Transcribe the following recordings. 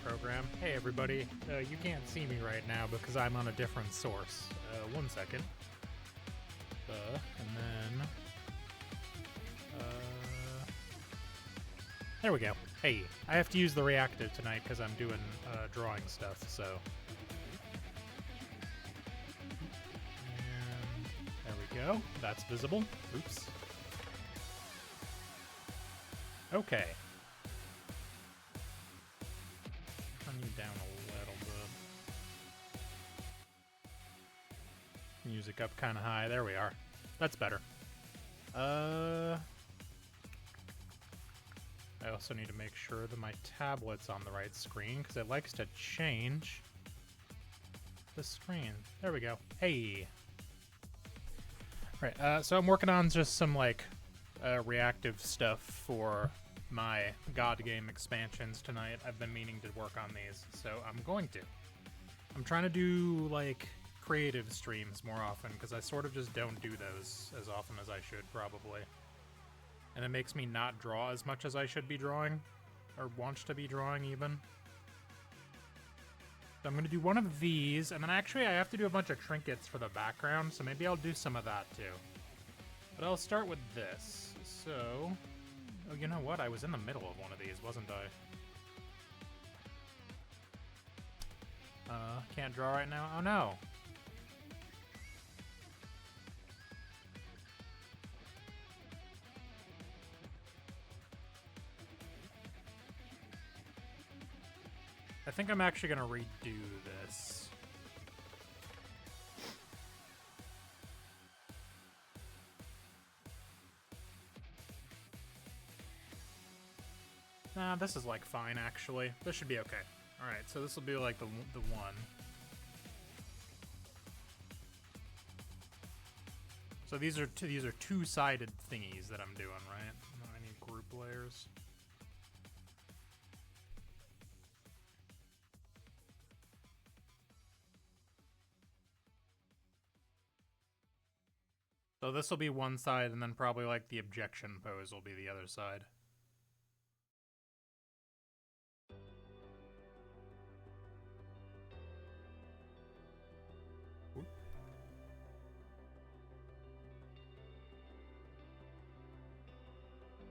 program. Hey everybody, you can't see me right now because I'm on a different source. 1 second. And then... there we go. Hey, I have to use the reactive tonight because I'm doing drawing stuff, so... And there we go. That's visible. Oops. Okay. Turn you down a little bit. Music up kind of high. There we are. That's better. I also need to make sure that my tablet's on the right screen because it likes to change the screen. There we go. Hey. Right. So I'm working on just some like reactive stuff for my God Game expansions tonight. I've been meaning to work on these, so I'm going to. I'm trying to do like creative streams more often because I sort of just don't do those as often as I should probably. And it makes me not draw as much as I should be drawing, or want to be drawing even. So I'm going to do one of these, and then actually I have to do a bunch of trinkets for the background, so maybe I'll do some of that too. But I'll start with this. So, oh, you know what? I was in the middle of one of these, wasn't I? Can't draw right now? Oh no! I think I'm actually gonna redo this. Nah, this is like fine actually. This should be okay. Alright, so this will be like the one. So these are two-sided thingies that I'm doing, right? I need group layers. So this will be one side, and then probably like the objection pose will be the other side.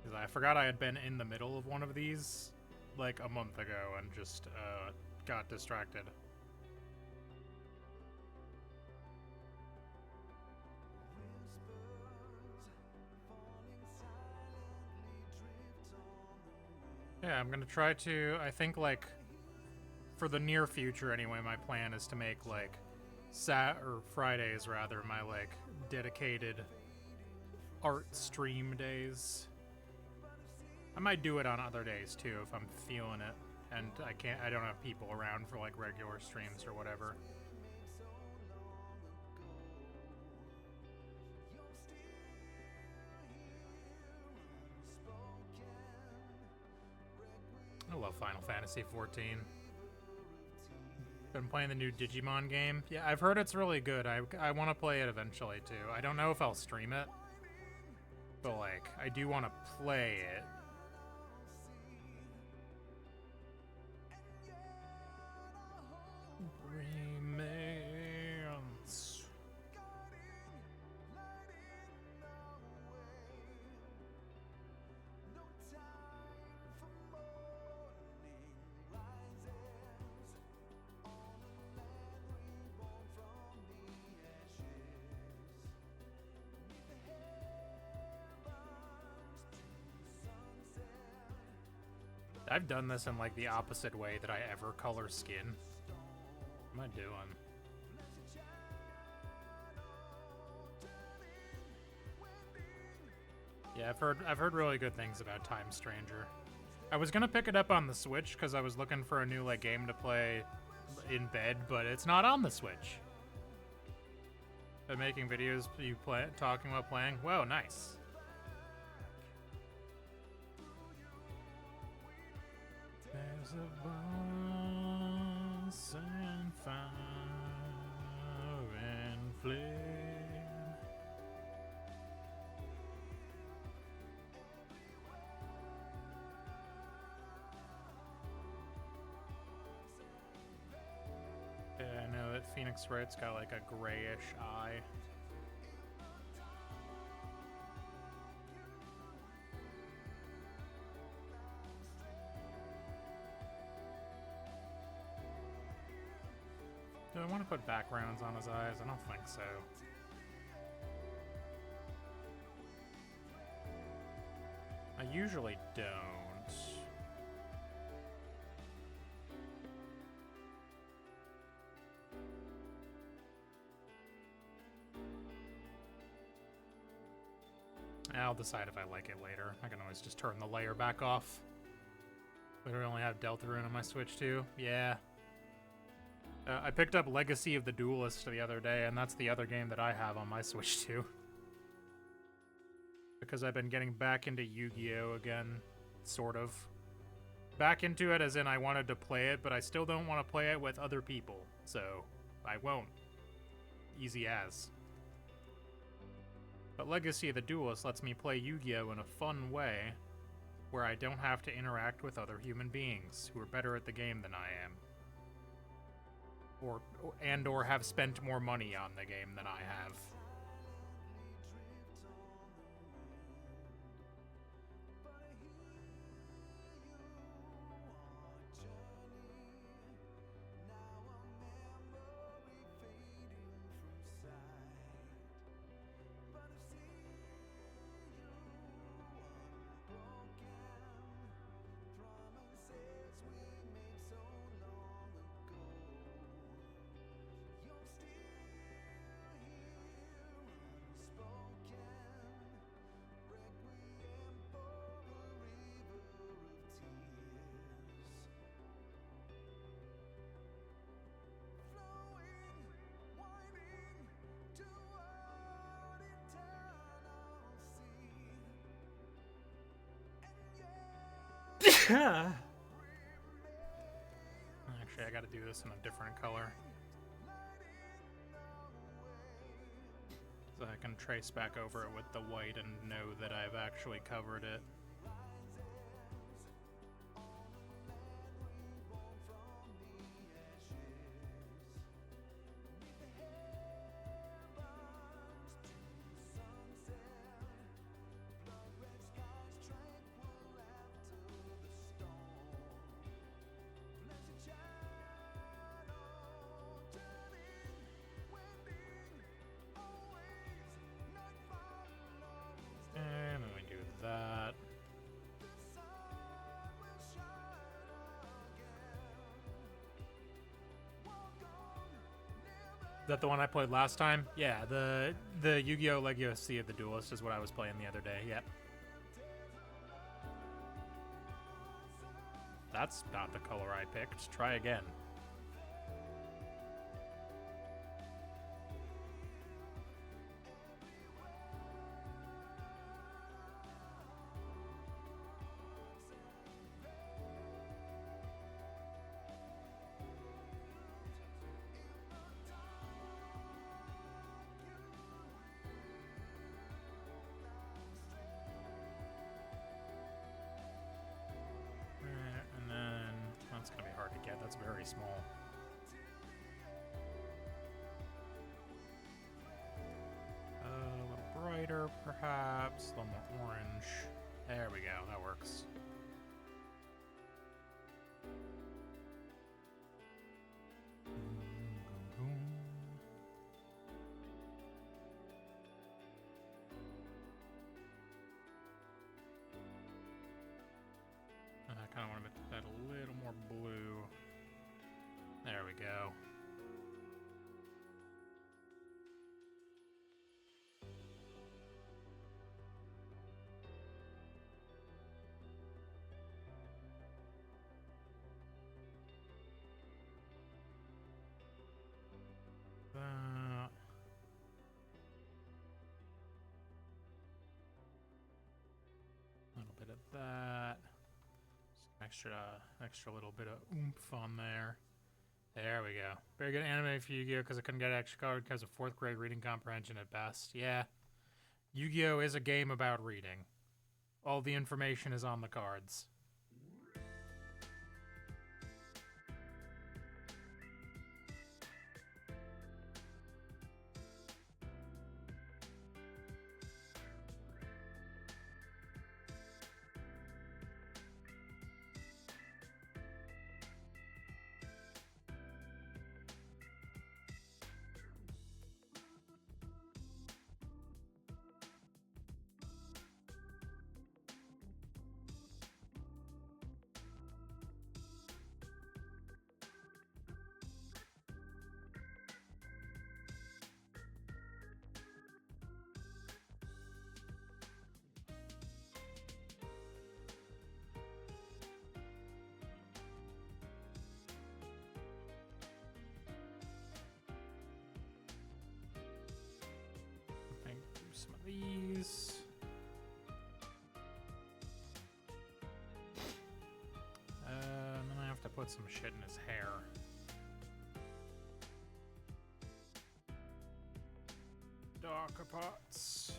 Because I forgot I had been in the middle of one of these like a month ago and just got distracted. Yeah, I'm gonna try to, I think like, for the near future anyway, my plan is to make like, Fridays rather, my like, dedicated art stream days. I might do it on other days too if I'm feeling it, and I don't have people around for like regular streams or whatever. I love Final Fantasy XIV. Been playing the new Digimon game. Yeah, I've heard it's really good. I want to play it eventually too. I don't know if I'll stream it, but like, I do want to play it. Remains. I've done this in like the opposite way that I ever color skin. What am I doing? Yeah, I've heard really good things about Time Stranger. I was gonna pick it up on the Switch because I was looking for a new like game to play in bed, but it's not on the Switch. Been making videos you talking about playing. Whoa, nice. There's a boss and fire and flame. that Phoenix Wright's got like a grayish eye. Do I want to put backgrounds on his eyes? I don't think so. I usually don't. I'll decide if I like it later. I can always just turn the layer back off. Literally only have Deltarune on my Switch too. Yeah. I picked up Legacy of the Duelist the other day, and that's the other game that I have on my Switch too. Because I've been getting back into Yu-Gi-Oh! Again, sort of. Back into it as in I wanted to play it, but I still don't want to play it with other people, so I won't. Easy as. But Legacy of the Duelist lets me play Yu-Gi-Oh! In a fun way, where I don't have to interact with other human beings who are better at the game than I am. Or have spent more money on the game than I have. Actually, I gotta do this in a different color. So I can trace back over it with the white and know that I've actually covered it. And then we do that. Is that the one I played last time? Yeah, the Yu-Gi-Oh! Legacy of the Duelist is what I was playing the other day, yep. That's not the color I picked. Try again. And then that's gonna be hard to get. That's very small. A little brighter, perhaps. A little more orange. There we go. That works. I kind of want to make that a little more blue. There we go. A little bit of that. Extra little bit of oomph on there. There we go. Very good anime for Yu-Gi-Oh! Because I couldn't get extra card because of 4th grade reading comprehension at best. Yeah. Yu-Gi-Oh! Is a game about reading. All the information is on the cards. these. And then I have to put some shit in his hair. Darker pots.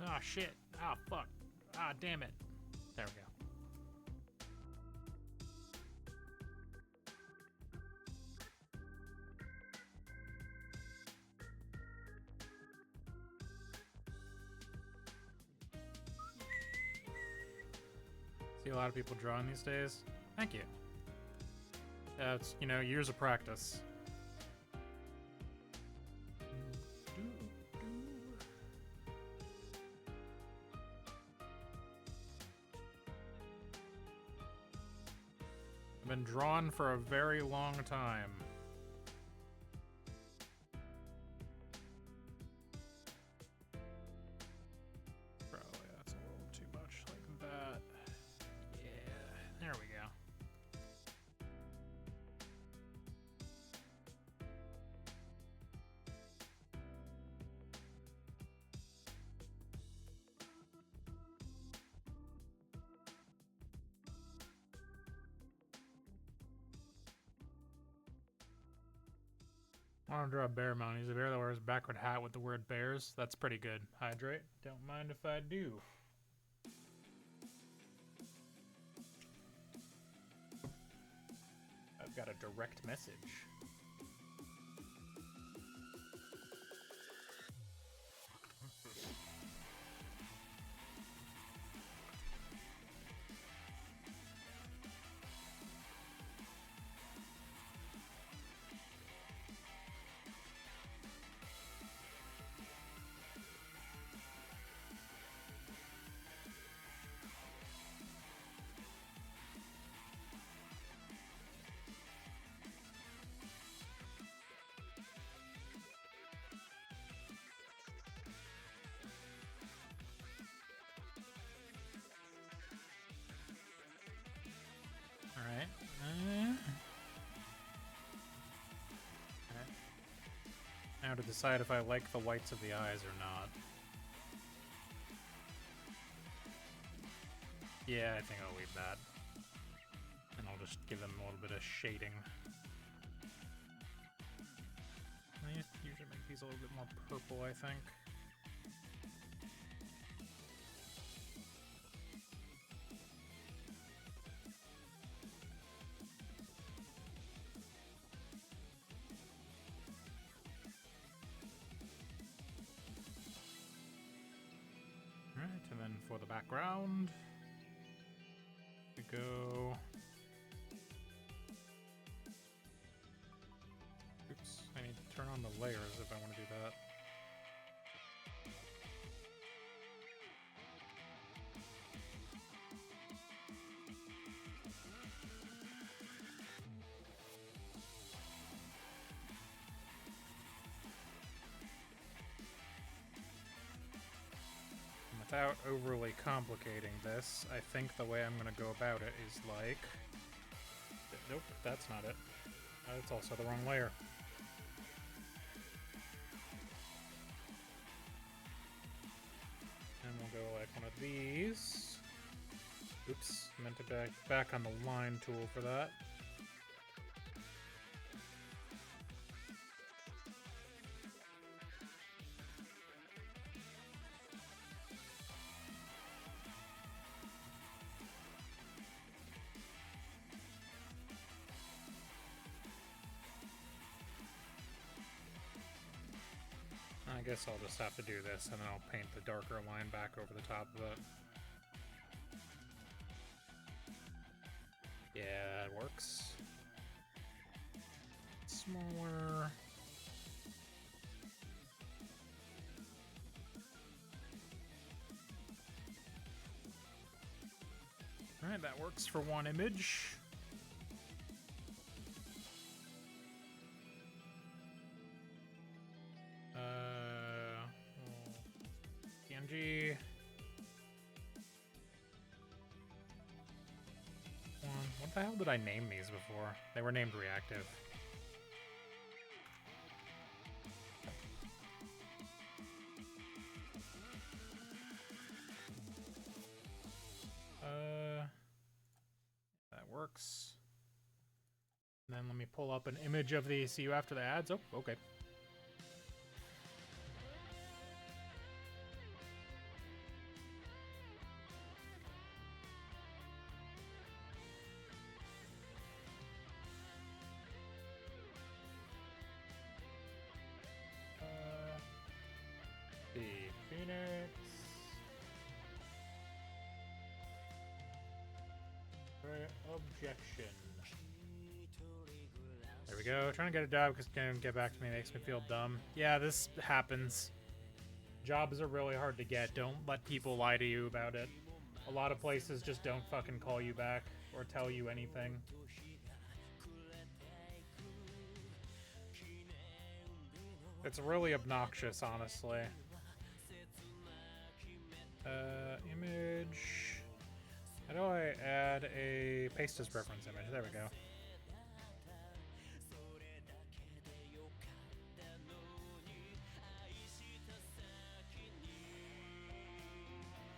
Ah, shit. Ah, fuck. Ah, damn it. There we go. See a lot of people drawing these days. Thank you. It's, you know, years of practice. I've been drawn for a very long time. Probably that's a little too much like that. Yeah, there we go. I want to draw a bear mountain. He's a bear that wears a backward hat with the word bears. That's pretty good. Hydrate. Don't mind if I do. I've got a direct message. Alright. Now to decide if I like the whites of the eyes or not. Yeah, I think I'll leave that. And I'll just give them a little bit of shading. I usually make these a little bit more purple, I think. Alright, and then for the background, we go. Oops, I need to turn on the layers if I want to do that. Without overly complicating this, I think the way I'm going to go about it is like... Nope, that's not it. That's also the wrong layer. And we'll go like one of these. Oops, meant to back on the line tool for that. I guess I'll just have to do this, and then I'll paint the darker line back over the top of it. Yeah, that works. Smaller. Alright, that works for one image. the hell did I name these before? They were named reactive. That works. And then let me pull up an image of the see you after the ads. Oh, okay. The Phoenix. Objection. There we go. Trying to get a job because can't get back to me makes me feel dumb. Yeah, this happens. Jobs are really hard to get. Don't let people lie to you about it. A lot of places just don't fucking call you back or tell you anything. It's really obnoxious, honestly. Image. How do I add a paste as reference image? There we go.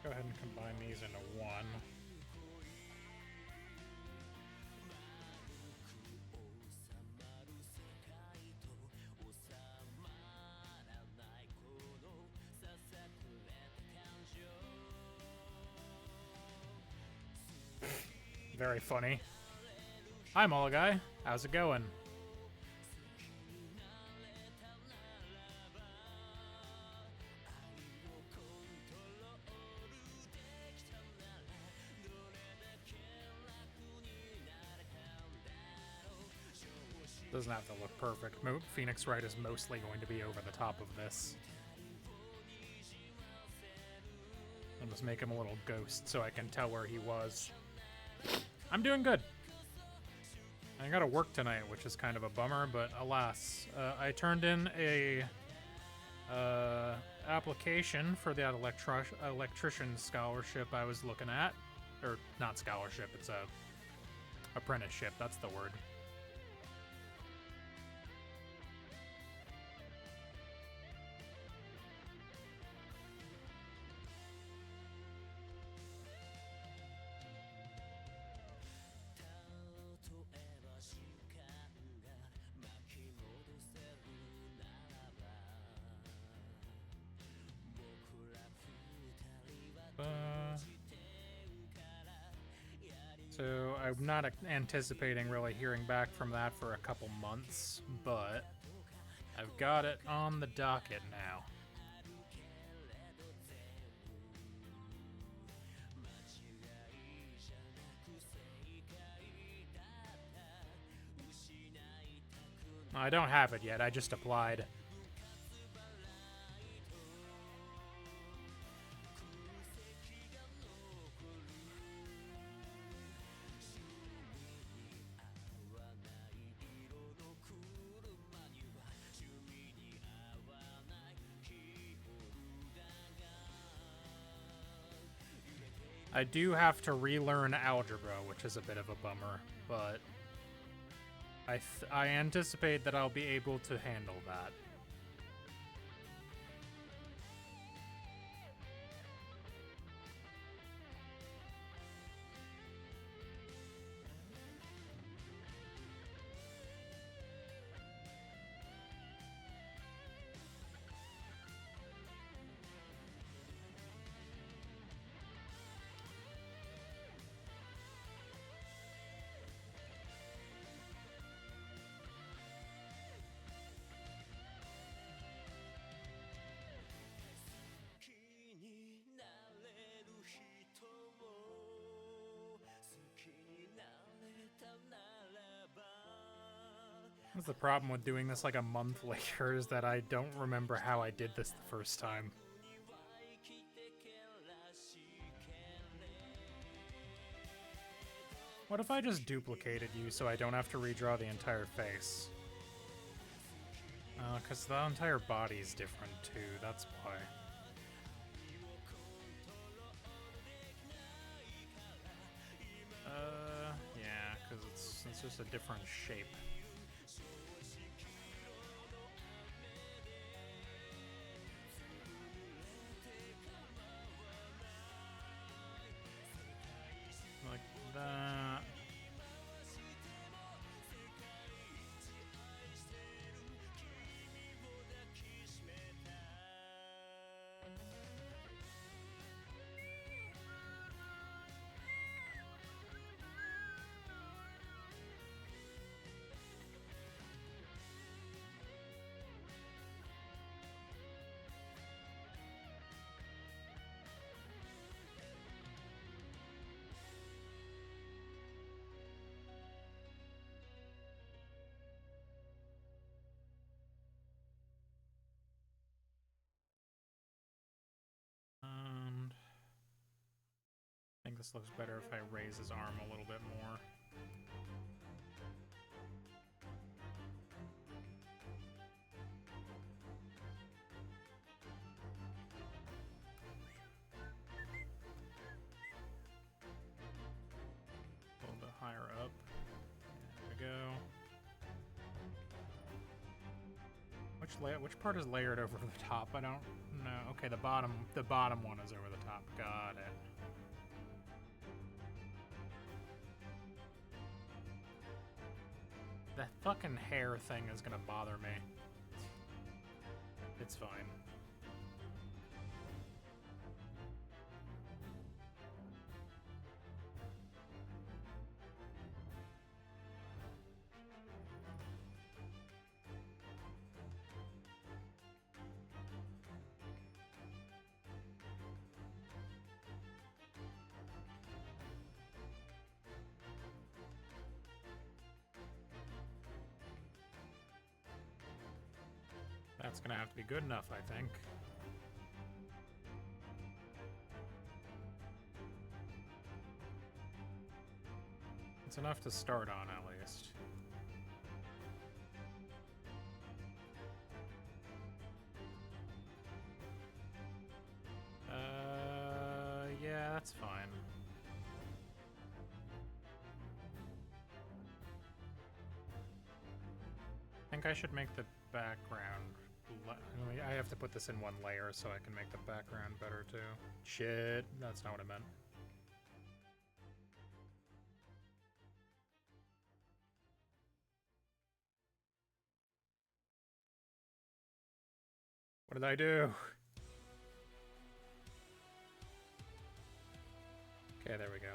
Go ahead and combine these into one. Very funny. Hi, Mullah Guy. How's it going? Doesn't have to look perfect. Phoenix Wright is mostly going to be over the top of this. I'll just make him a little ghost so I can tell where he was. I'm doing good. I gotta work tonight, which is kind of a bummer, but alas. I turned in a application for that electrician scholarship I was looking at. Or, not scholarship, it's a apprenticeship, that's the word. So I'm not anticipating really hearing back from that for a couple months, but I've got it on the docket now. I don't have it yet, I just applied. I do have to relearn algebra, which is a bit of a bummer, but I anticipate that I'll be able to handle that. That's the problem with doing this like a month later, is that I don't remember how I did this the first time. What if I just duplicated you so I don't have to redraw the entire face? Because the entire body's different too, that's why. Yeah, because It's just a different shape. Like that. I think this looks better if I raise his arm a little bit more. A little bit higher up. There we go. Which part is layered over the top? I don't know. Okay, the bottom one is over the top. Got it. That fucking hair thing is gonna bother me. It's fine. That's gonna have to be good enough, I think. It's enough to start on, at least. Yeah, that's fine. I think I should make the background... I have to put this in one layer so I can make the background better too. Shit, that's not what I meant. What did I do? Okay, there we go.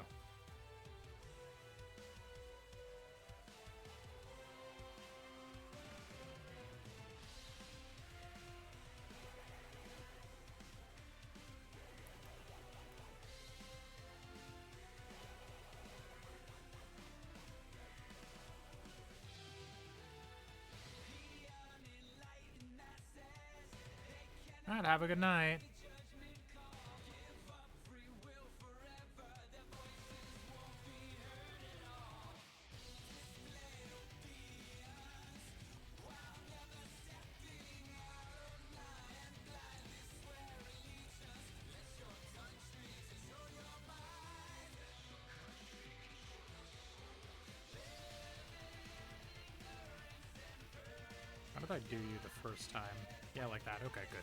Alright, have a good night. How did I do you the first time? Yeah, like that. Okay, good.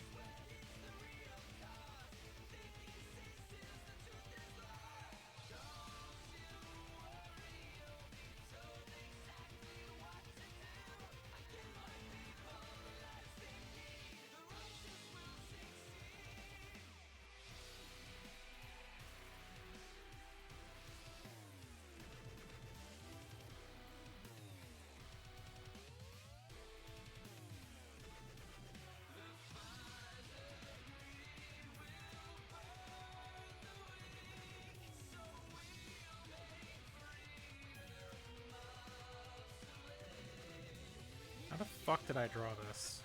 How the fuck did I draw this?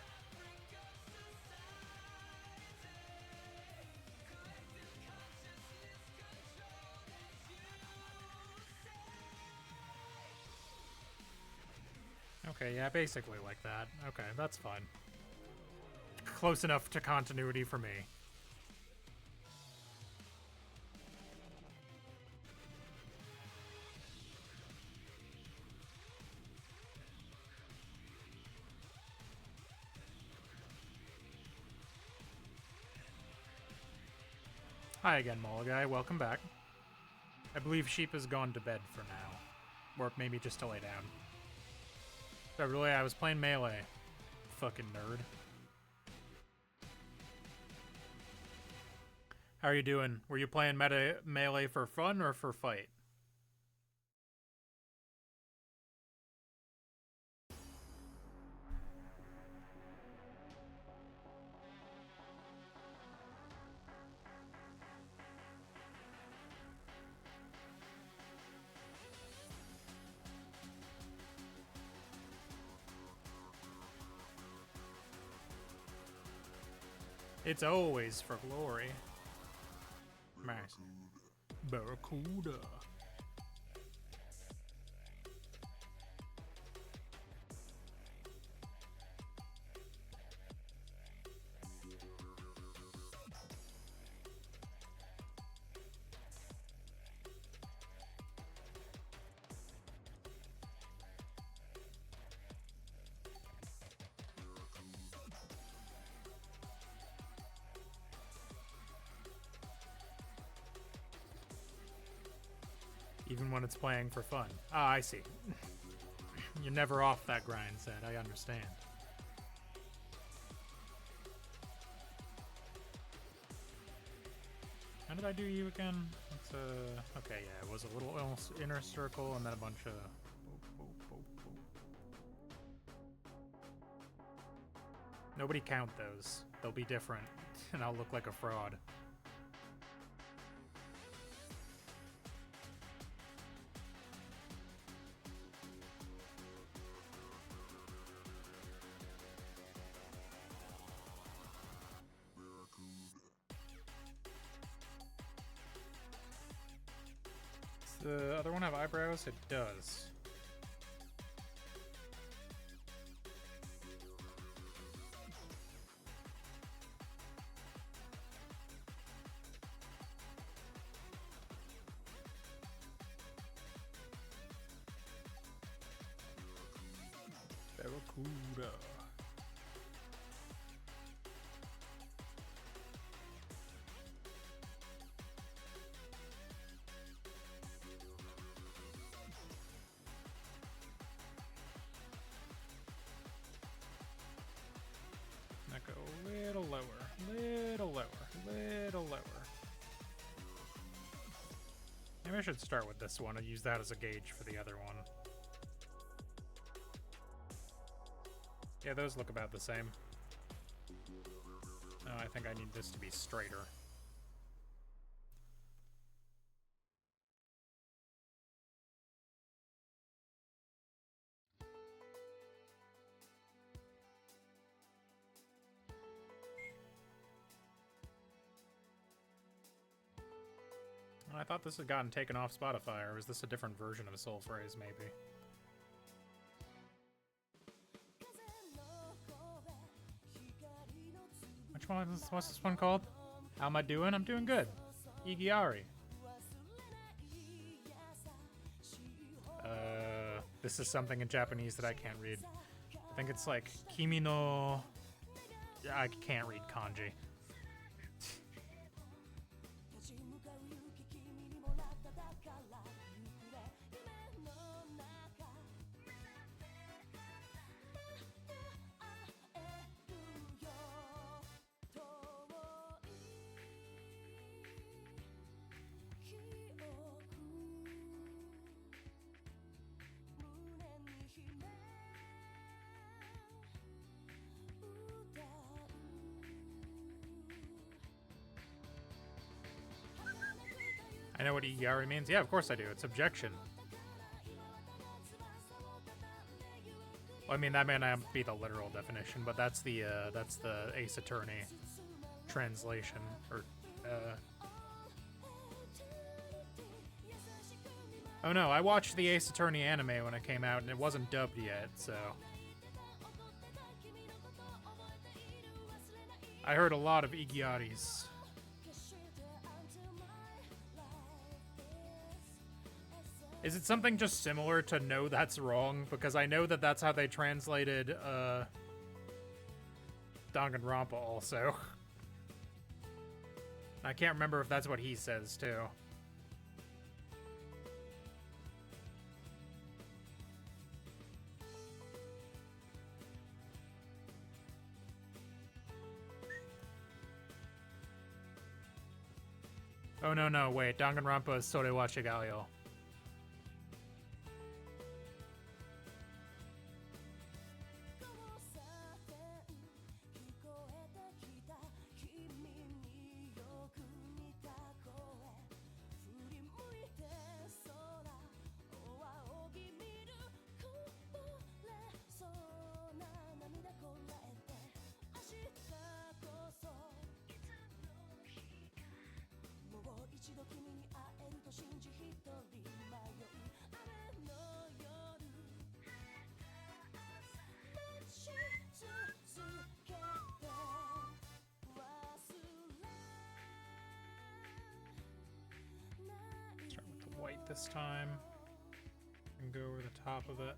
Okay, yeah, basically like that. Okay, that's fine. Close enough to continuity for me. Hi again, Mologai. Welcome back. I believe Sheep has gone to bed for now. Or maybe just to lay down. So really, I was playing Melee. Fucking nerd. How are you doing? Were you playing Melee for fun or for fight? It's always for glory. Nice. Barracuda. Even when it's playing for fun. Ah, I see. You're never off that grind set, I understand. How did I do you again? It's okay, yeah, it was a little inner circle and then a bunch of... Nobody count those. They'll be different, and I'll look like a fraud. The other one have eyebrows? It does. Barracuda. Go a little lower, little lower, little lower. Maybe I should start with this one and use that as a gauge for the other one. Yeah, those look about the same. No, I think I need this to be straighter. I thought this had gotten taken off Spotify, or is this a different version of Soul Phrase, maybe? Which one is this? What's this one called? How am I doing? I'm doing good. Igiari. This is something in Japanese that I can't read. I think it's like Kimi no... I can't read kanji. I know what Igiari means. Yeah, of course I do. It's objection. Well, I mean, that may not be the literal definition, but that's the Ace Attorney translation. Or, Oh no, I watched the Ace Attorney anime when it came out, and it wasn't dubbed yet, so... I heard a lot of Igiaris. Is it something just similar to No That's Wrong? Because I know that that's how they translated Danganronpa also. I can't remember if that's what he says, too. Oh, no, wait. Danganronpa is Sorewa Shigayo. Start with the white this time and go over the top of it.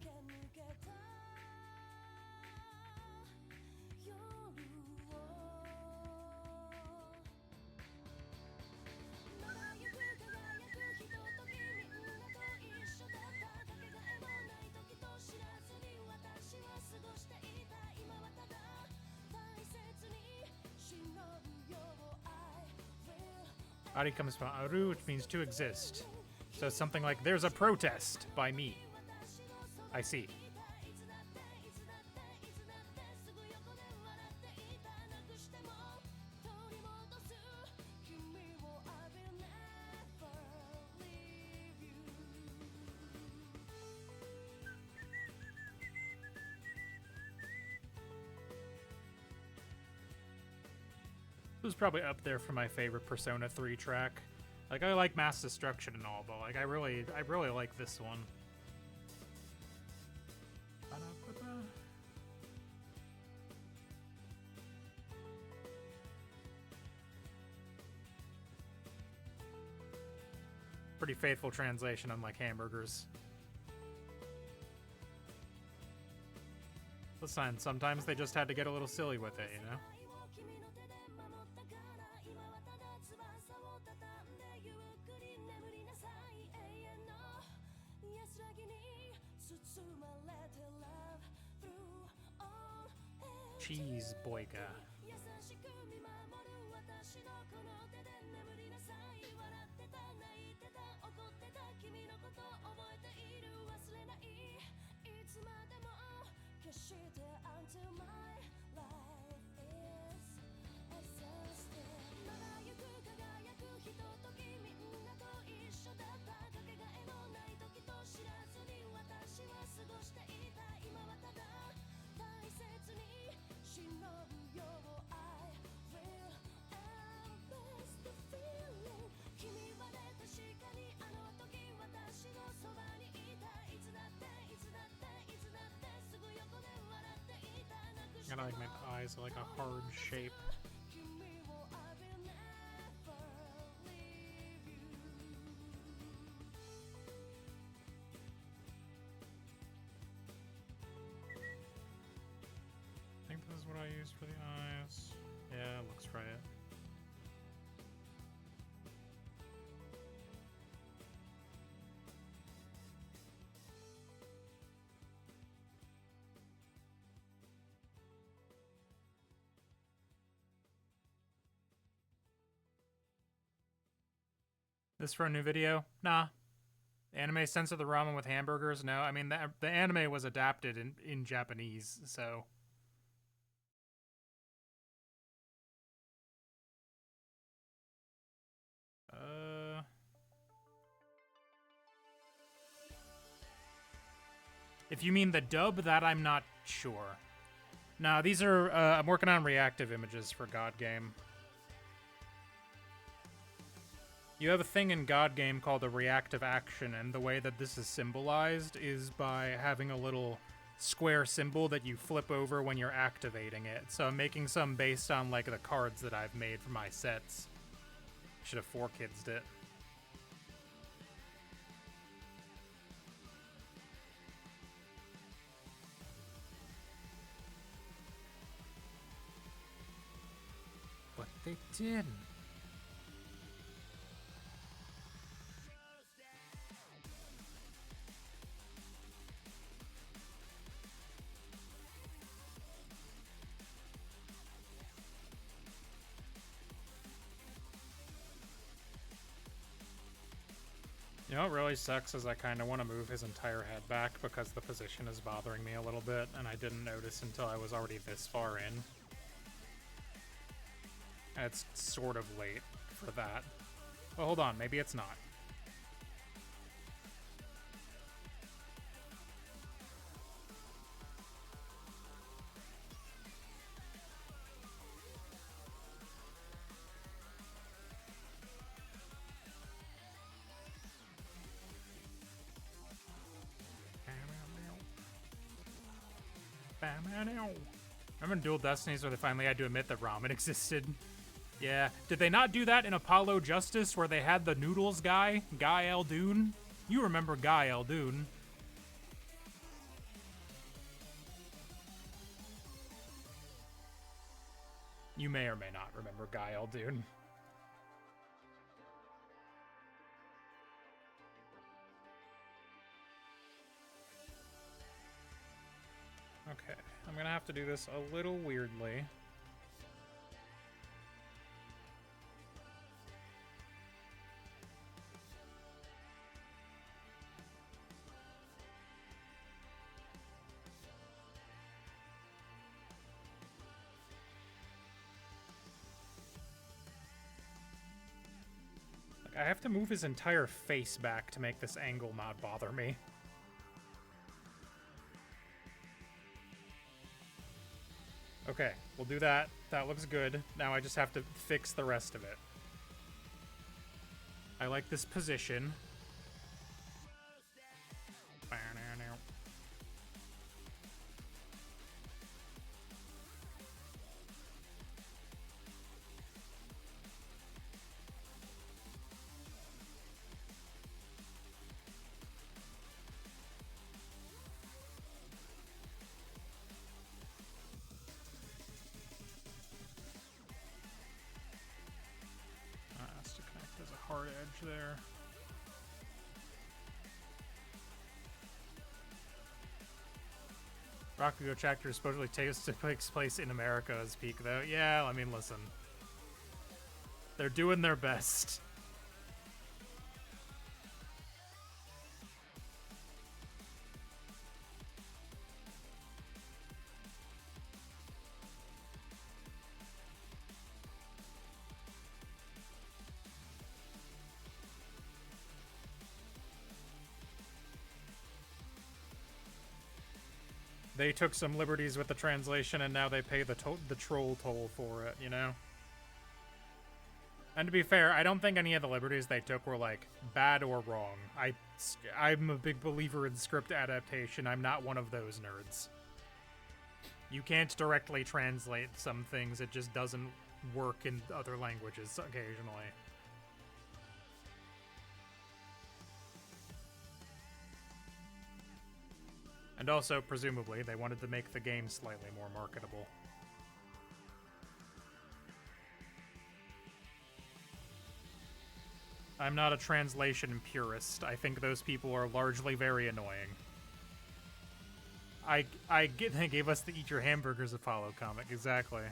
Ari comes from Aru, which means to exist. So something like, there's a protest by me. I see. This was probably up there for my favorite Persona 3 track. Like, I like Mass Destruction and all, but like I really like this one. Pretty faithful translation, unlike hamburgers. Listen, sometimes they just had to get a little silly with it, you know? Cheese boyka. And I like my eyes like a hard shape. I think this is what I use for the eyes. Yeah, looks right. This for a new video? Nah. Anime censor the ramen with hamburgers? No. I mean, the anime was adapted in Japanese, so... If you mean the dub, that I'm not sure. Nah, these are... I'm working on reactive images for godgame. You have a thing in godgame called a reactive action, and the way that this is symbolized is by having a little square symbol that you flip over when you're activating it. So I'm making some based on like the cards that I've made for my sets. Should have 4Kids'd it. But they didn't. You know what really sucks is I kind of want to move his entire head back because the position is bothering me a little bit, and I didn't notice until I was already this far in. And it's sort of late for that. Well, hold on, maybe it's not. Remember in Dual Destinies where they finally had to admit that ramen existed? Yeah. Did they not do that in Apollo Justice where they had the noodles guy, Guy Eldoon? You remember Guy Eldoon. You may or may not remember Guy Eldoon. Okay, I'm gonna have to do this a little weirdly. Like, I have to move his entire face back to make this angle not bother me. Okay, we'll do that. That looks good. Now I just have to fix the rest of it. I like this position. Has to connect as a hard edge there. Rakugo chapter supposedly takes place in America's peak, though. Yeah, I mean, listen. They're doing their best. They took some liberties with the translation, and now they pay the troll toll for it, you know? And to be fair, I don't think any of the liberties they took were, like, bad or wrong. I'm a big believer in script adaptation. I'm not one of those nerds. You can't directly translate some things. It just doesn't work in other languages occasionally. And also, presumably, they wanted to make the game slightly more marketable. I'm not a translation purist. I think those people are largely very annoying. They gave us the Eat Your Hamburgers Apollo comic, exactly.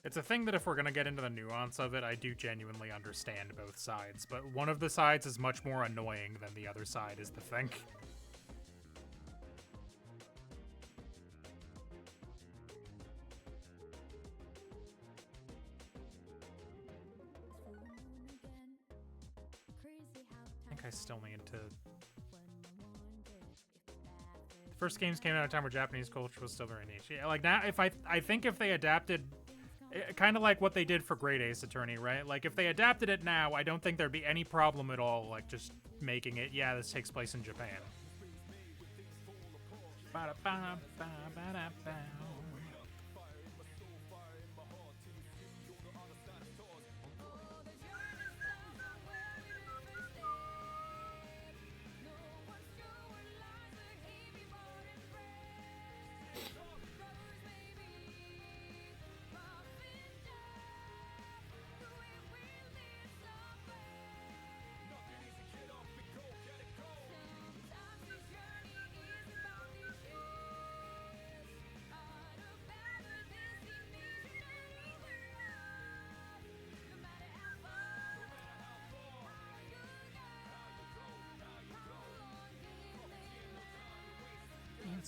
It's a thing that if we're going to get into the nuance of it, I do genuinely understand both sides, but one of the sides is much more annoying than the other side is the thing. I think I still need to... The first games came out at a time where Japanese culture was still very niche. Yeah, like now, I think if they adapted... Kind of like what they did for Great Ace Attorney, right? Like, if they adapted it now, I don't think there'd be any problem at all, like, just making it, yeah, this takes place in Japan.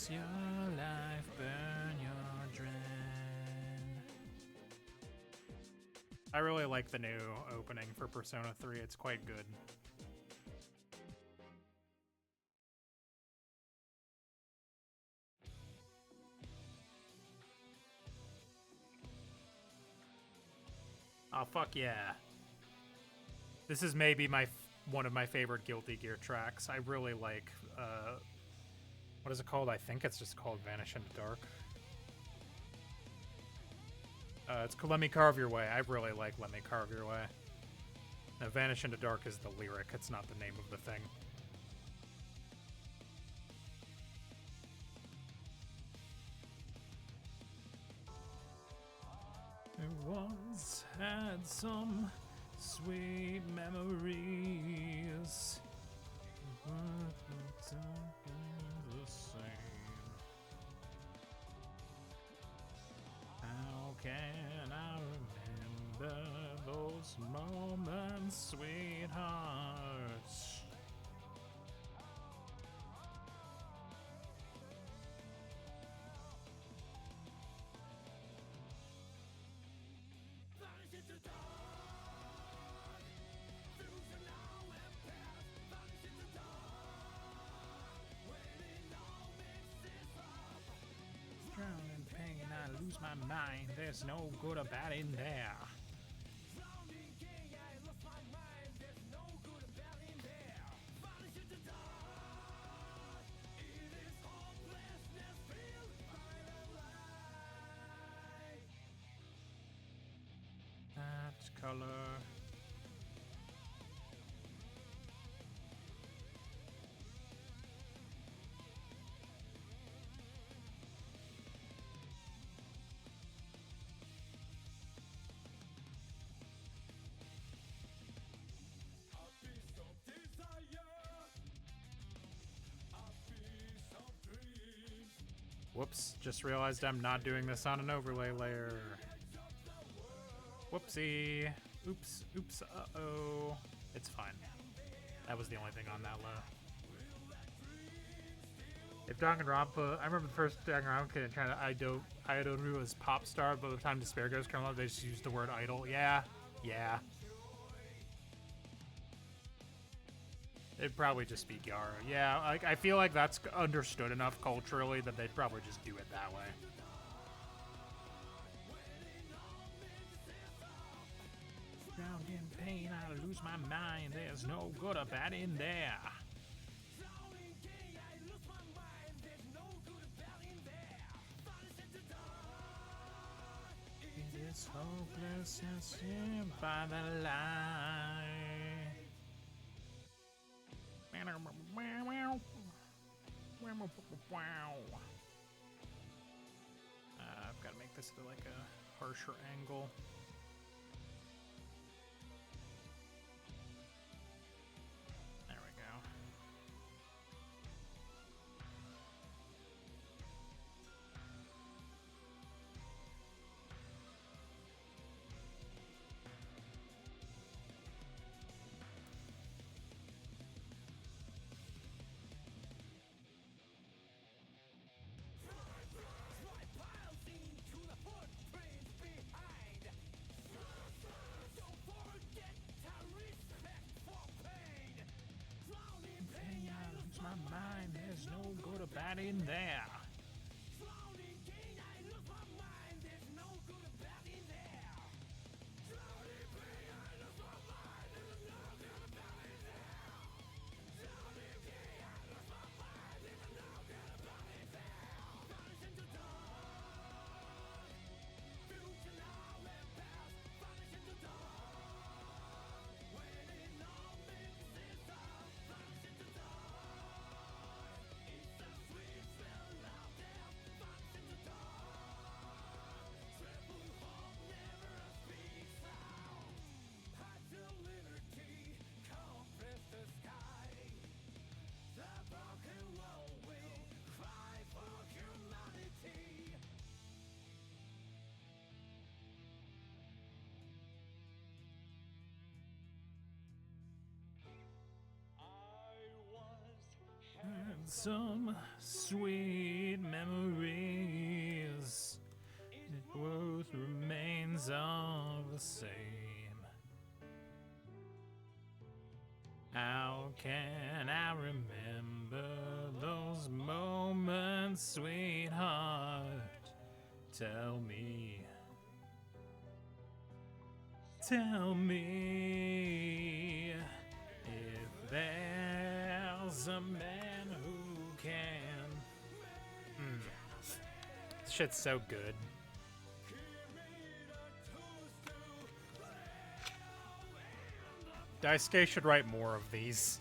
It's your life, burn your drain. I really like the new opening for Persona 3. It's quite good. Oh, fuck yeah. This is maybe one of my favorite Guilty Gear tracks. I really like, what is it called? I think it's just called Vanish into Dark. It's called Let Me Carve Your Way. I really like Let Me Carve Your Way. Now, Vanish into Dark is the lyric. It's not the name of the thing. I once had some sweet memories. The same. How can I remember those moments, sweethearts? Drowning pain, I lose my mind. There's no good or bad in there. That color. Whoops, just realized I'm not doing this on an overlay layer. Whoopsie. Oops, oops, uh-oh. It's fine. That was the only thing on that low. If Danganronpa, I remember the first Danganronpa trying to idol as pop star, but by the time Despair Goes come out, they just used the word idol. Yeah, yeah. It'd probably just be Yara. Yeah, like I feel like that's understood enough culturally that they'd probably just do it that way. Drowned in pain, I lose my mind. There's no good or bad in there. It is hopelessness here by the light. I've got to make this to like a harsher angle. There we go. My mind, there's no good or bad in there. some sweet memories. It both remains all the same. How can I remember those moments, sweetheart? Tell me. Tell me if there's a man who can. This shit's so good. Daisuke should write more of these.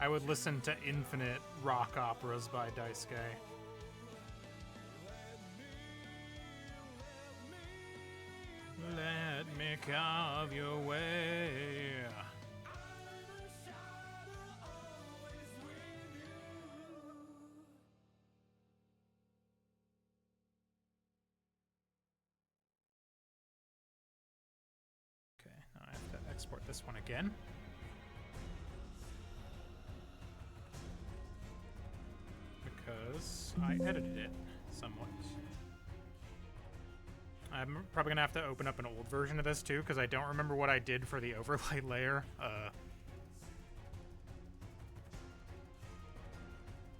I would listen to infinite rock operas by Daisuke. Let me carve your way. Okay, now I have to export this one again. Because I edited it somewhat. I'm probably gonna have to open up an old version of this too, because I don't remember what I did for the overlay layer.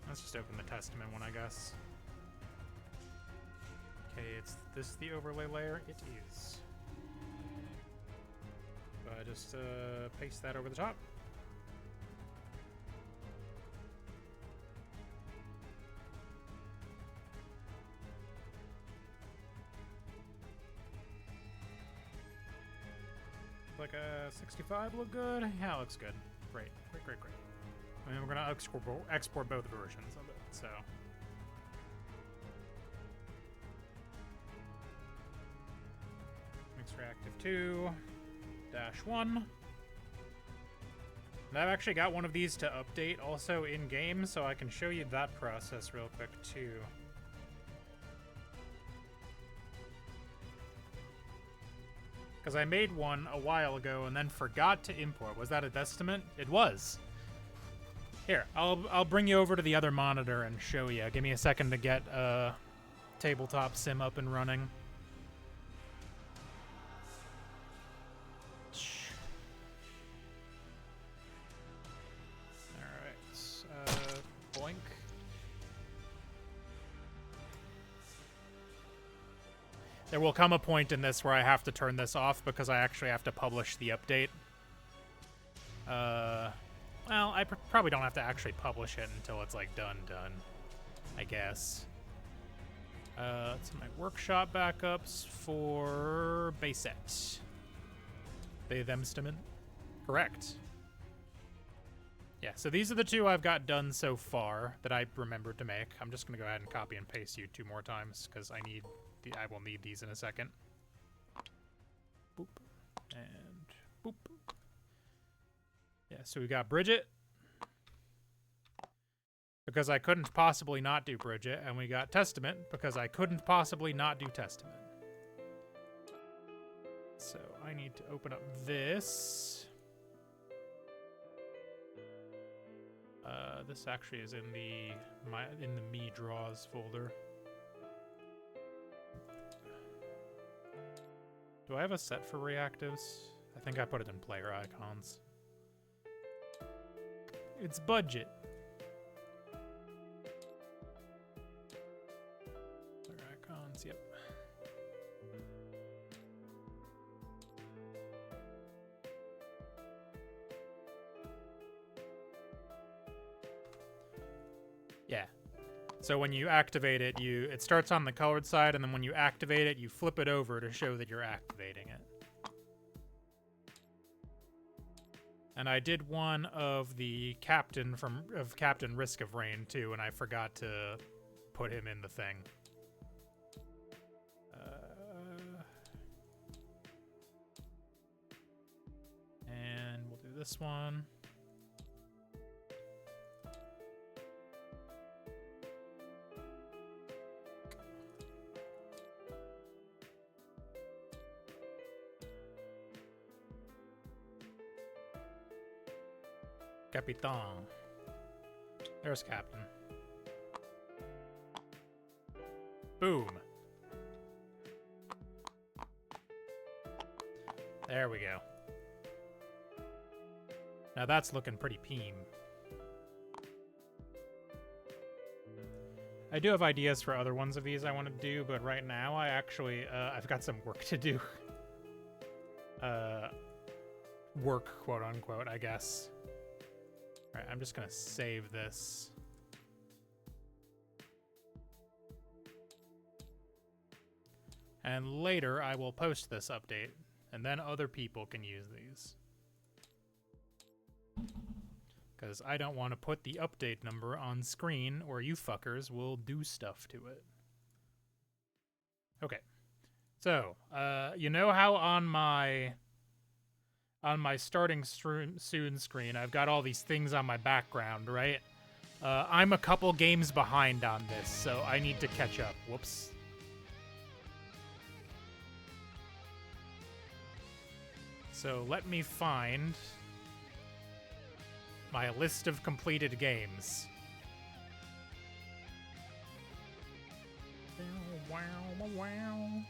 Let's just open the Testament one, I guess. Okay, is this the overlay layer? It is. So I just paste that over the top. Like a 65 look good? Yeah, it looks good. Great, great, great, great. I mean, we're gonna export both versions of it, so. Mix Reactive 2-1. And I've actually got one of these to update also in game, so I can show you that process real quick too. Because I made one a while ago and then forgot to import. Was that a Testament? It was. Here, I'll bring you over to the other monitor and show you. Give me a second to get tabletop sim up and running. Alright, boink. There will come a point in this where I have to turn this off because I actually have to publish the update. Well, I probably don't have to actually publish it until it's like done, I guess. Let's see my workshop backups for base set. They, them, stimmen. Correct. Yeah, so these are the two I've got done so far that I remembered to make. I'm just gonna go ahead and copy and paste you 2 more times because I will need these in a second. Boop. And boop. Yeah, so we got Bridget. Because I couldn't possibly not do Bridget. And we got Testament because I couldn't possibly not do Testament. So I need to open up this. This actually is in the me draws folder. Do I have a set for reactives? I think I put it in player icons. It's budget. Player icons, yep. Yeah. So when you activate it, it starts on the colored side, and then when you activate it, you flip it over to show that you're activating it. And I did one of the captain of Captain Risk of Rain too, and I forgot to put him in the thing. And we'll do this one. Capitan. There's Captain. Boom. There we go. Now that's looking pretty peem. I do have ideas for other ones of these I want to do, but right now I actually, I've got some work to do. Work, quote unquote, I guess. Alright, I'm just gonna save this. And later I will post this update, and then other people can use these. Because I don't want to put the update number on screen, or you fuckers will do stuff to it. Okay. So, you know how on my starting soon screen, I've got all these things on my background, right? I'm a couple games behind on this, so I need to catch up. Whoops. So let me find my list of completed games. Wow, wow, wow.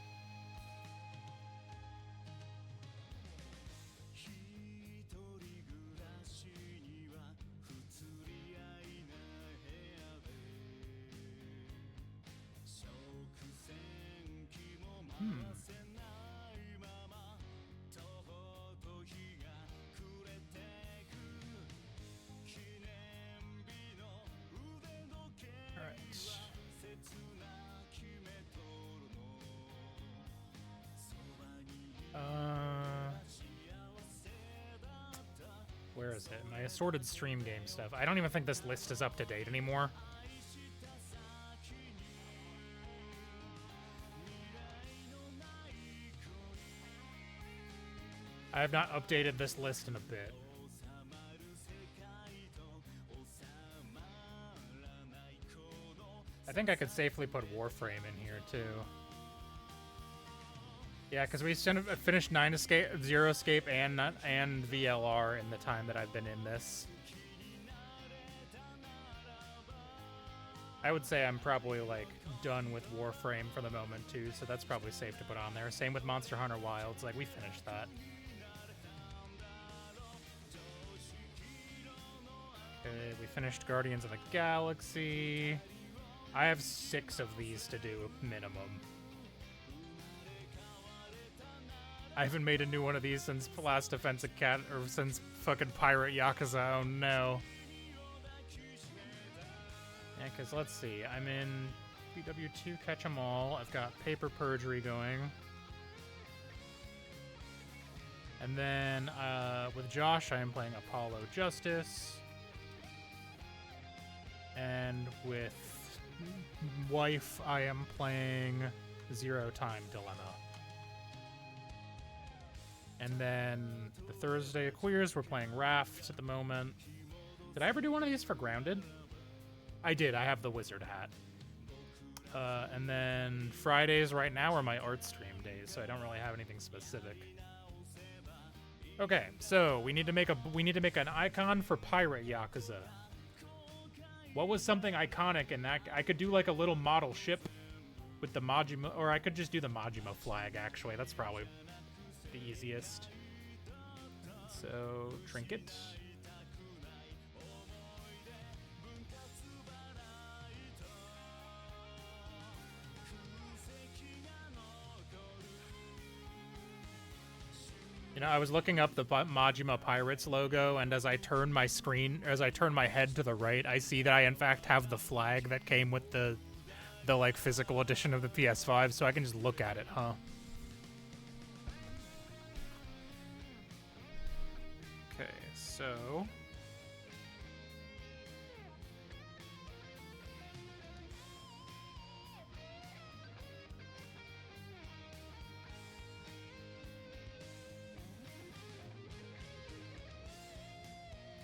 Where is it? My assorted stream game stuff. I don't even think this list is up to date anymore. I have not updated this list in a bit. I think I could safely put Warframe in here too. Yeah, because we finished 9 Escape, 0 Escape, and VLR in the time that I've been in this. I would say I'm probably, like, done with Warframe for the moment, too, so that's probably safe to put on there. Same with Monster Hunter Wilds, like, we finished that. Okay, we finished Guardians of the Galaxy. I have 6 of these to do, minimum. I haven't made a new one of these since Last Defense of Cat, or since fucking Pirate Yakuza. Oh no. Yeah, because let's see. I'm in BW2 Catch 'em All. I've got Paper Perjury going. And then with Josh, I am playing Apollo Justice. And with Wife, I am playing Zero Time Dilemma. And then the Thursday of Queers, we're playing Raft at the moment. Did I ever do one of these for Grounded? I did. I have the wizard hat. And then Fridays right now are my art stream days, so I don't really have anything specific. Okay, so we need to make an icon for Pirate Yakuza. What was something iconic in that? I could do like a little model ship with the Majima, or I could just do the Majima flag, actually. That's probably the easiest. So, trinket. You know, I was looking up the Majima Pirates logo, and as I turn my head to the right, I see that I in fact have the flag that came with the like physical edition of the PS5, so I can just look at it, huh? Okay, so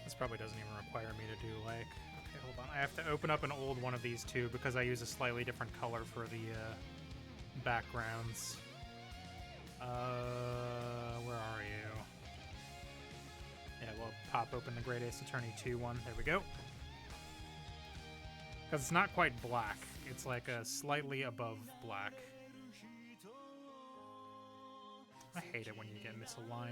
this probably doesn't even require me to do like, okay, hold on. I have to open up an old one of these too because I use a slightly different color for the backgrounds. Where are you? Yeah, we'll pop pop open the Great Ace Attorney 2 one. There we go. Because it's not quite black. It's like a slightly above black. I hate it when you get misaligned.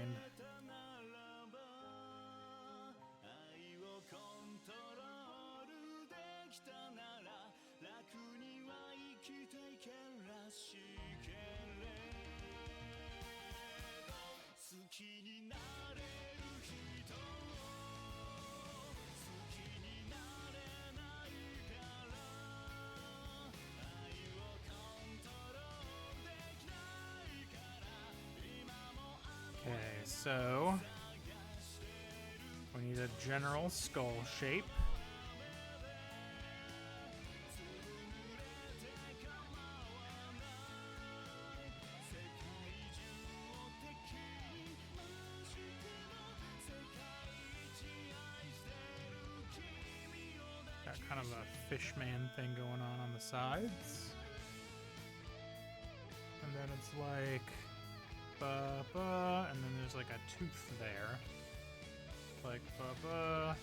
Okay, so we need a general skull shape. Got kind of a fishman thing going on the sides. And then it's like ba-ba, and then there's like a tooth there. Like ba-ba,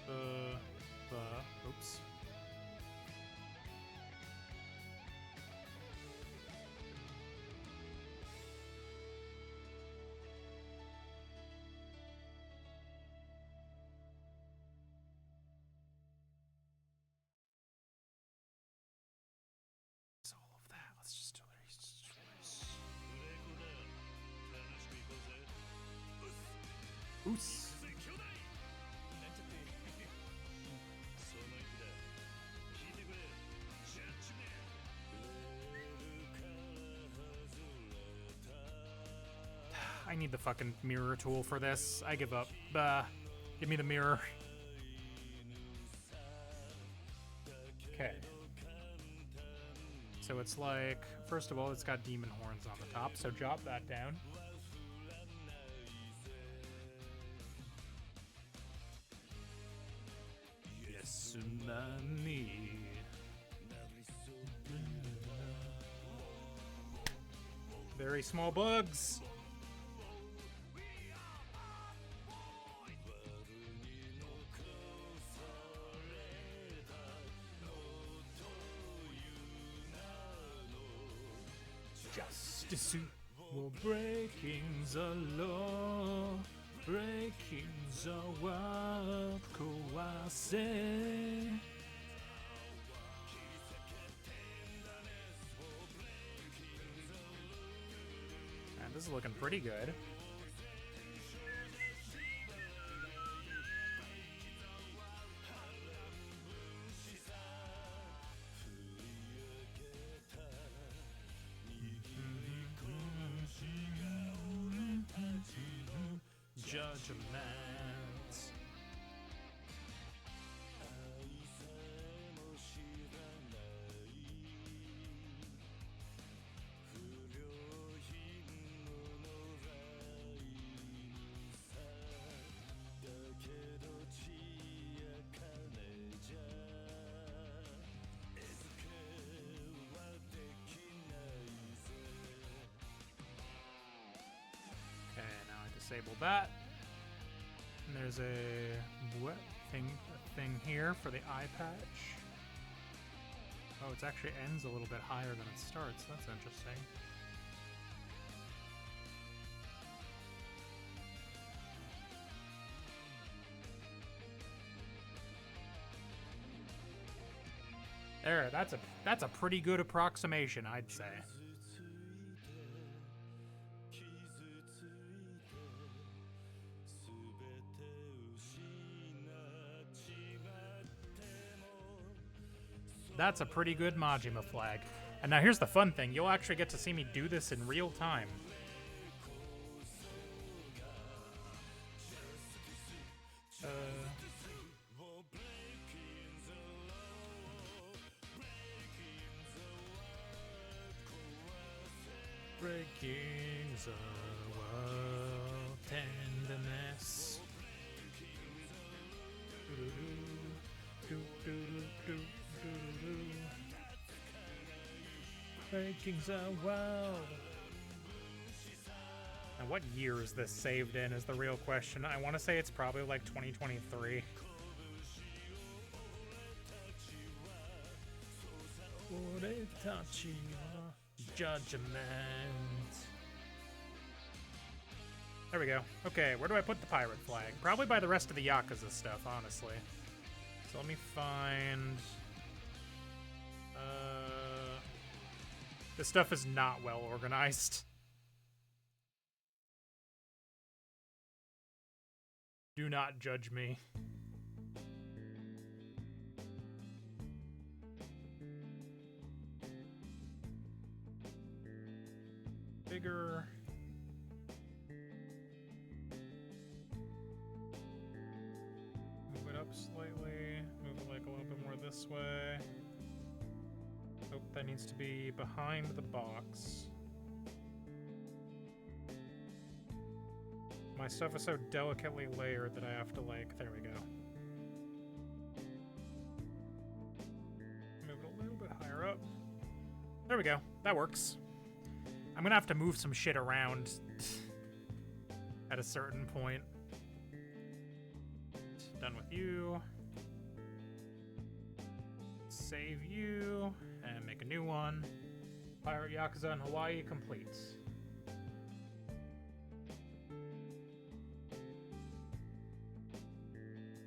ba-ba, oops. All of that, let's just do it. Oos. I need the fucking mirror tool for this. I give up. Give me the mirror. Okay. So it's like, first of all, it's got demon horns on the top, so jot that down. Very small bugs. Justice will breaking the law. Breaking the world, Kowase. Man, this is looking pretty good. Judgment. Okay, now I disable that. And there's a what thing here for the eye patch. Oh, it actually ends a little bit higher than it starts. That's interesting. There, that's a pretty good approximation, I'd say. That's a pretty good Majima flag. And now here's the fun thing. You'll actually get to see me do this in real time. Breaking the world, tenderness. Breaking the world. Now What year is this saved in is the real question. I want to say it's probably like 2023. Judgment. There we go. Okay, where do I put the pirate flag? Probably by the rest of the Yakuza stuff, honestly. So let me find... This stuff is not well organized. Do not judge me. Bigger. Move it up slightly. Move it like a little bit more this way. Oh, that needs to be behind the box. My stuff is so delicately layered that I have to, like, there we go. Move it a little bit higher up. There we go. That works. I'm gonna have to move some shit around at a certain point. Done with you. Save you. And make a new one. Pirate Yakuza in Hawaii complete.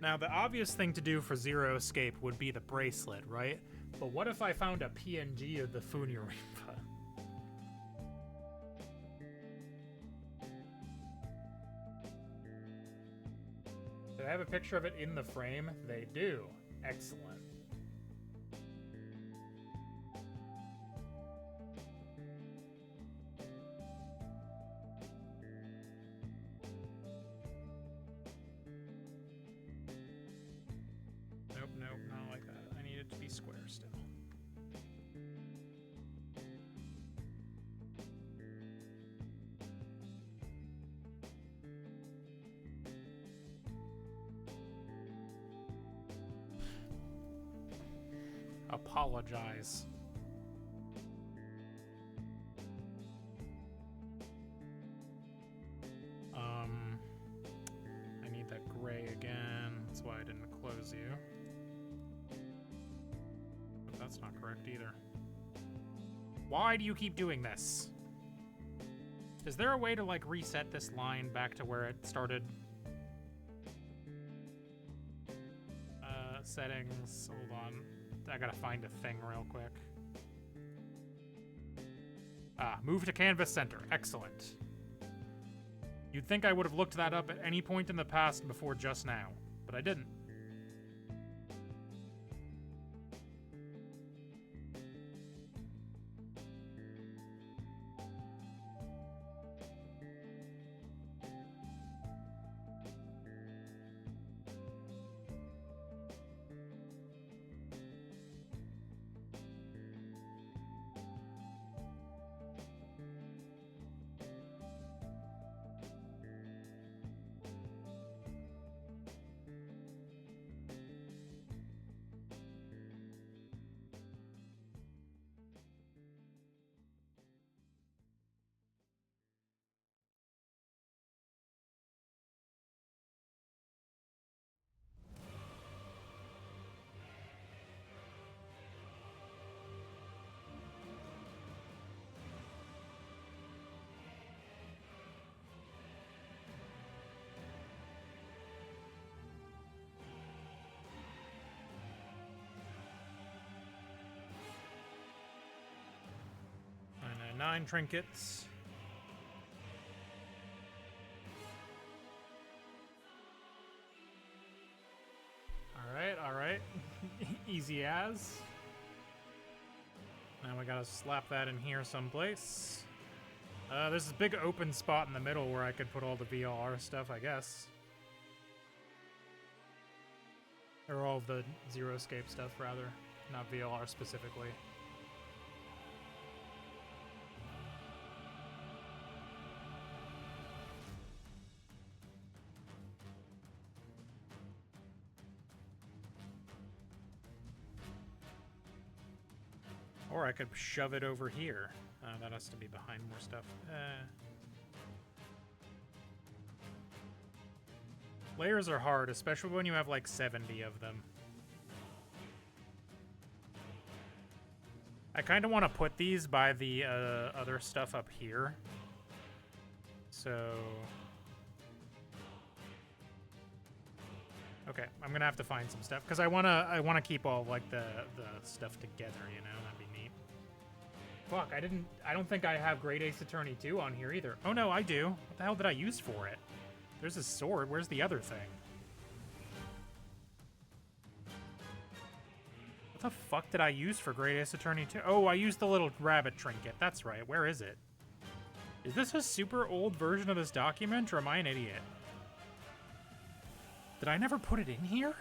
Now, the obvious thing to do for Zero Escape would be the bracelet, right? But what if I found a PNG of the Funyurimpa? Do I have a picture of it in the frame? They do. Excellent. Nope, not like that. I need it to be square still. Apologize. I need that gray again. That's why I didn't close you. But that's not correct either. Why do you keep doing this? Is there a way to, like, reset this line back to where it started? Settings. Hold on. I gotta find a thing real quick. Move to canvas center. Excellent. You'd think I would have looked that up at any point in the past before just now, but I didn't. And 9 trinkets. All right. Easy as. Now we gotta slap that in here someplace. There's this big open spot in the middle where I could put all the VLR stuff, I guess. Or all of the Zero Escape stuff, rather. Not VLR specifically. Or I could shove it over here. That has to be behind more stuff. Layers are hard, especially when you have like 70 of them. I kind of want to put these by the other stuff up here. So... Okay, I'm gonna have to find some stuff because I wanna keep all like the stuff together, you know? That'd be neat. Fuck, I don't think I have Great Ace Attorney 2 on here either. Oh no, I do. What the hell did I use for it? There's a sword. Where's the other thing? What the fuck did I use for Great Ace Attorney 2? Oh, I used the little rabbit trinket. That's right. Where is it? Is this a super old version of this document, or am I an idiot? Did I never put it in here?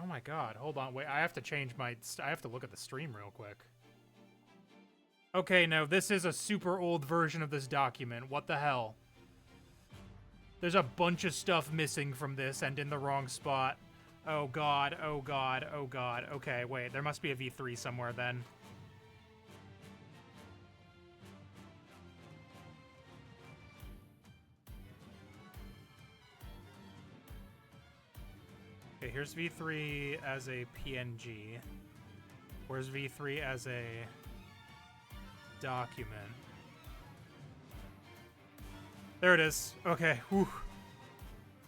Oh my god, hold on, wait, I have to change my... I have to look at the stream real quick. Okay, no, this is a super old version of this document. What the hell? There's a bunch of stuff missing from this and in the wrong spot. Oh god, oh god, oh god. Okay, wait, there must be a V3 somewhere then. Okay, here's V3 as a PNG. Where's V3 as a document? There it is. Okay, whew.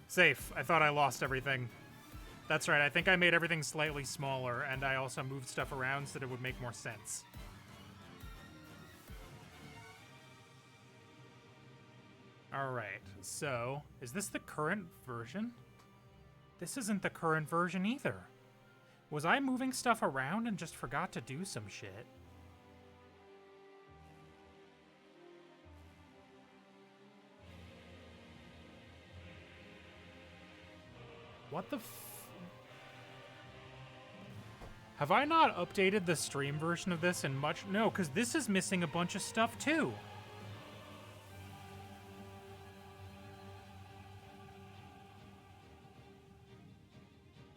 Safe. I thought I lost everything. That's right, I think I made everything slightly smaller, and I also moved stuff around so that it would make more sense. Alright, so, is this the current version? This isn't the current version either. Was I moving stuff around and just forgot to do some shit? What the f... Have I not updated the stream version of this in much... No, because this is missing a bunch of stuff too.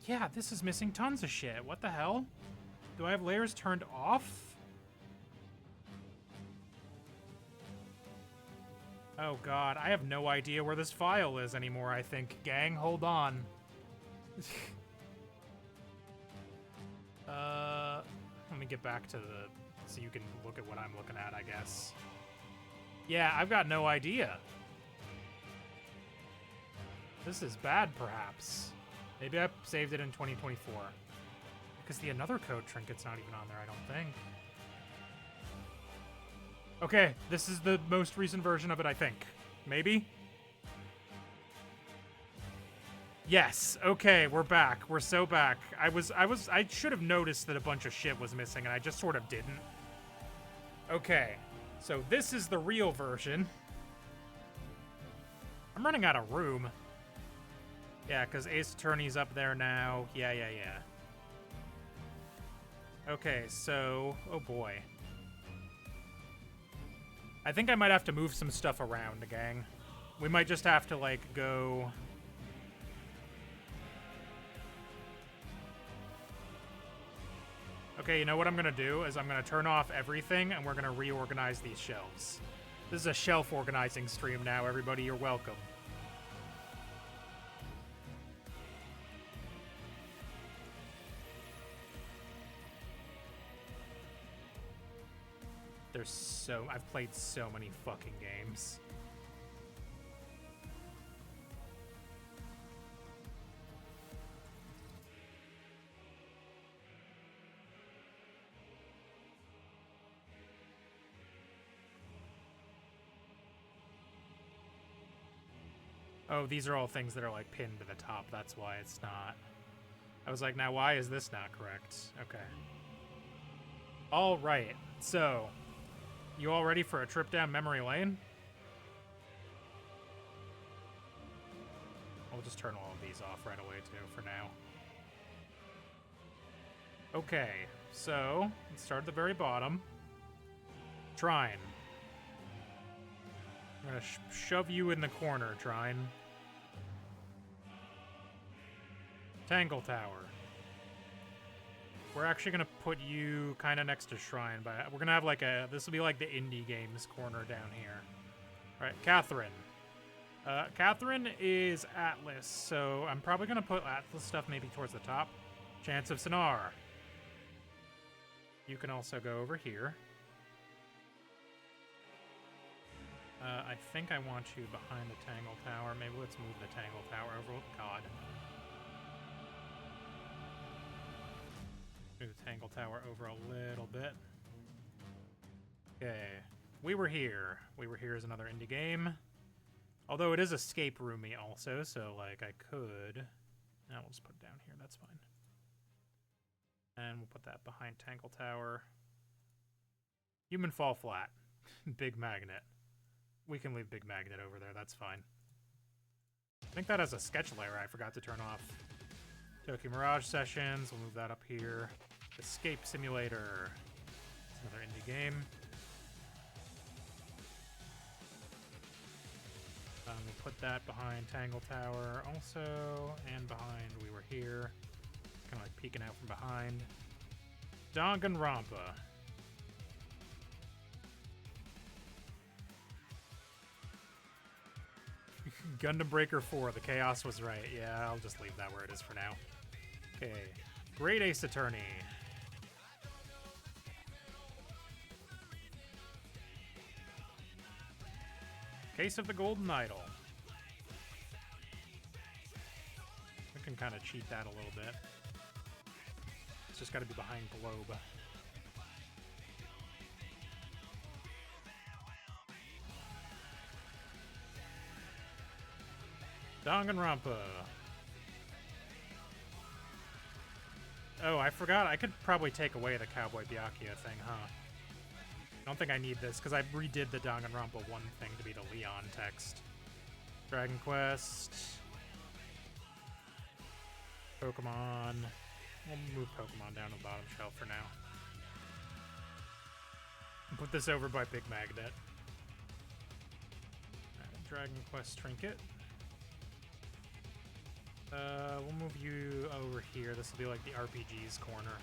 Yeah, this is missing tons of shit. What the hell? Do I have layers turned off? Oh god, I have no idea where this file is anymore, I think. Gang, hold on. Let me get back to the... so you can look at what I'm looking at, I guess. Yeah, I've got no idea. This is bad, perhaps. Maybe I saved it in 2024. Because the another code trinket's not even on there, I don't think. Okay, this is the most recent version of it, I think. Maybe? Yes, okay, we're back. We're so back. I should have noticed that a bunch of shit was missing, and I just sort of didn't. Okay, so this is the real version. I'm running out of room. Yeah, because Ace Attorney's up there now. Yeah. Okay, so... oh boy. I think I might have to move some stuff around, gang. We might just have to, like, go... Okay, you know what I'm gonna do is I'm gonna turn off everything and we're gonna reorganize these shelves. This is a shelf organizing stream now, everybody. You're welcome. There's so... I've played so many fucking games. Oh, these are all things that are, like, pinned to the top. That's why it's not. I was like, now why is this not correct? Okay. All right. So, you all ready for a trip down memory lane? I'll just turn all of these off right away, too, for now. Okay. So, let's start at the very bottom. Trine. I'm gonna shove you in the corner, Trine. Tangle Tower. We're actually gonna put you kind of next to Shrine, but we're gonna have like a... this will be like the indie games corner down here. All right, Catherine. Catherine is Atlas, so I'm probably going to put Atlas stuff maybe towards the top. Chance of Sonar. You can also go over here. I think I want you behind the Tangle Tower. Maybe let's move the Tangle Tower over. Oh, God. Move the Tangle Tower over a little bit. Okay. We Were Here. We Were Here is another indie game. Although it is escape roomy also, so like I could. Now we'll just put it down here. That's fine. And we'll put that behind Tangle Tower. Human Fall Flat. Big Magnet. We can leave Big Magnet over there. That's fine. I think that has a sketch layer I forgot to turn off. Tokyo Mirage Sessions. We'll move that up here. Escape Simulator. It's another indie game. We'll put that behind Tangle Tower also, and behind We Were Here. Kind of like peeking out from behind. Danganronpa. Gundam Breaker 4, the chaos was right. Yeah, I'll just leave that where it is for now. Okay. Great Ace Attorney. Case of the Golden Idol. We can kind of cheat that a little bit. It's just got to be behind Globe. Danganronpa. Oh, I forgot. I could probably take away the Cowboy Byakuya thing, huh? I don't think I need this, because I redid the Danganronpa 1 thing to be the Leon text. Dragon Quest. Pokemon. We'll move Pokemon down to the bottom shelf for now. Put this over by Big Magnet. Dragon Quest Trinket. We'll move you over here. This will be like the RPG's corner.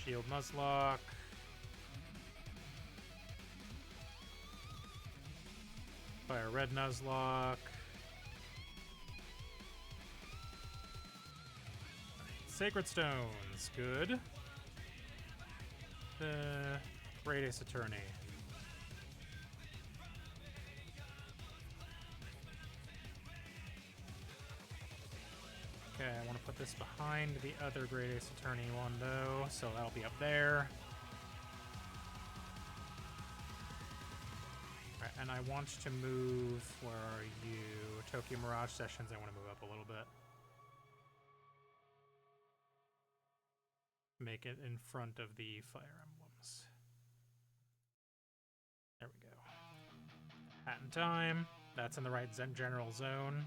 Shield Nuzlocke. Fire Red Nuzlocke. Sacred Stones. Good. Great Ace Attorney. Okay, I want to put this behind the other Great Ace Attorney one, though, so that'll be up there. Alright, and I want to move, where are you? Tokyo Mirage Sessions, I want to move up a little bit. Make it in front of the Fire Emblems. There we go. Hat in Time, that's in the right general zone.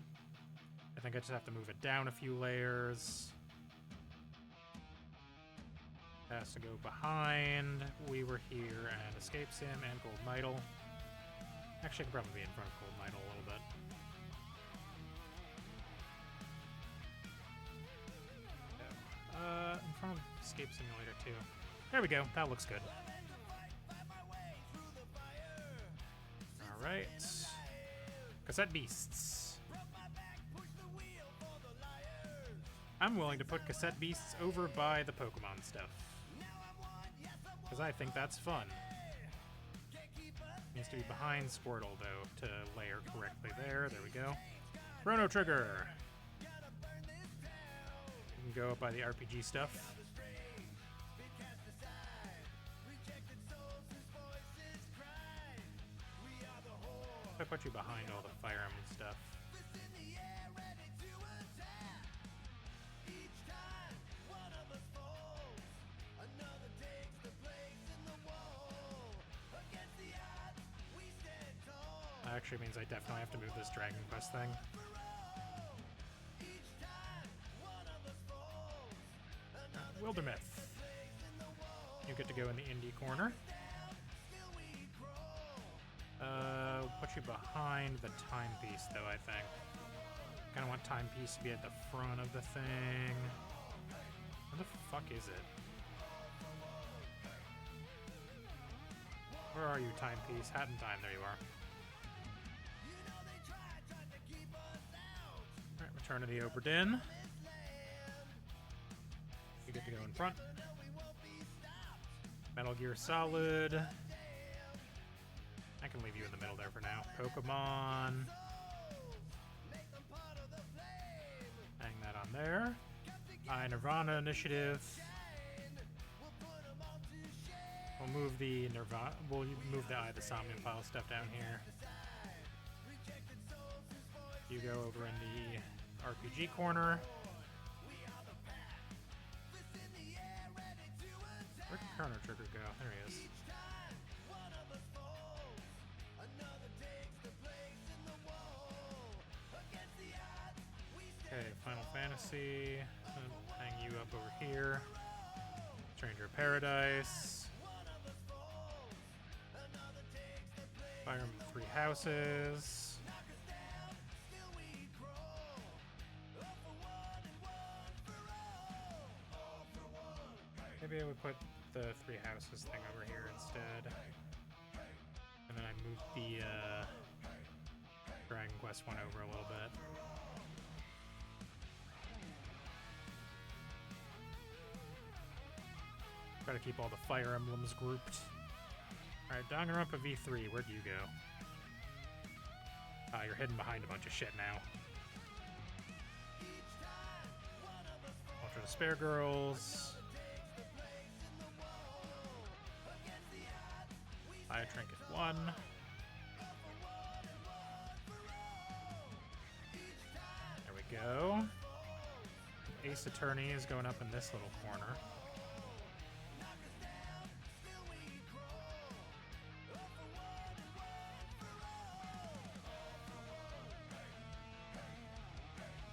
I think I just have to move it down a few layers. It has to go behind We Were Here and Escape Sim and Golden Idol. Actually, I could probably be in front of Golden Idol a little bit. In front of Escape Simulator 2. There we go. That looks good. Alright. Cassette Beasts. I'm willing to put Cassette Beasts over by the Pokemon stuff. Because I think that's fun. Needs to be behind Squirtle, though, to layer correctly there. There we go. Chrono Trigger. You can go up by the RPG stuff. I put you behind all the Fire Emblem stuff. Actually means I definitely have to move this Dragon Quest thing. Wildermyth. You get to go in the indie corner. We'll put you behind the timepiece, though, I think. Kind of want timepiece to be at the front of the thing. Where the fuck is it? Where are you, timepiece? Hat in Time, there you are. Turn of the Oberdin. You get to go in front. Metal Gear Solid. I can leave you in the middle there for now. Pokemon. Hang that on there. Nirvana Initiative. We'll move the Nirvana. We'll move the the Somnium Pile stuff down here. You go over in the RPG corner. Where'd Chrono Trigger go? There he is. Okay, Final Fantasy. Hang you up over here. Stranger of Paradise. Fire Emblem Three Houses. Maybe I would put the Three Houses thing over here instead. And then I move the Dragon Quest one over a little bit. Try to keep all the Fire Emblems grouped. Alright, Danganronpa V3, where'd you go? Ah, you're hidden behind a bunch of shit now. Ultra Despair Girls. Fire Trinket 1. There we go. Ace Attorney is going up in this little corner.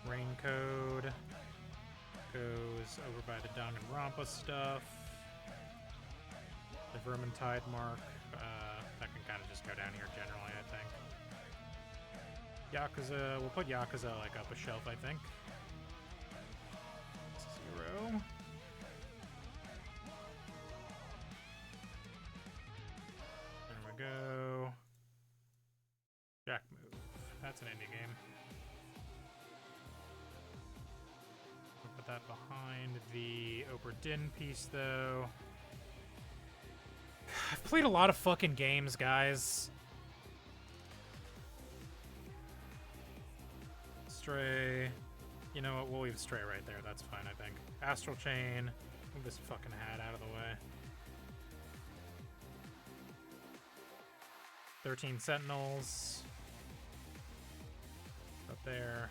Raincode goes over by the Danganronpa stuff. The Vermintide mark, that can kind of just go down here generally, I think. Yakuza, we'll put Yakuza like up a shelf, I think. 0. There we go. Jack move. That's an indie game. We'll put that behind the Oberdin piece, though. I've played a lot of fucking games, guys. Stray. You know what? We'll leave Stray right there. That's fine, I think. Astral Chain. Move this fucking hat out of the way. 13 Sentinels. Up there.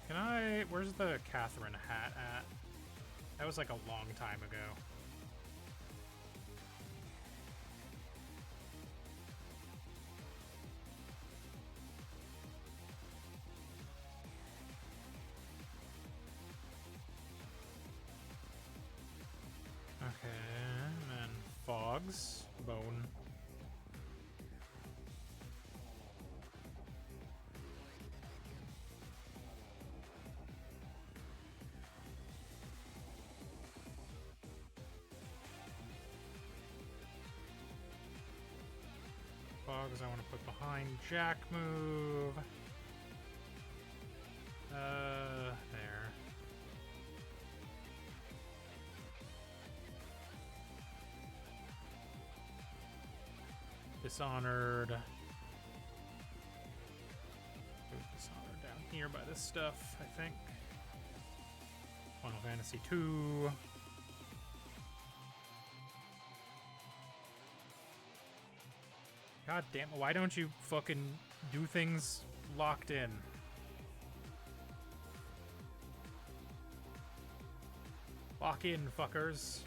Can I... Where's the Catherine hat at? That was like a long time ago. Okay, and then Fogs, Bone. Fogs I want to put behind Jack move. There. Dishonored. Move Dishonored down here by this stuff, I think. Final Fantasy 2. God damn, why don't you fucking do things locked in? Lock in, fuckers.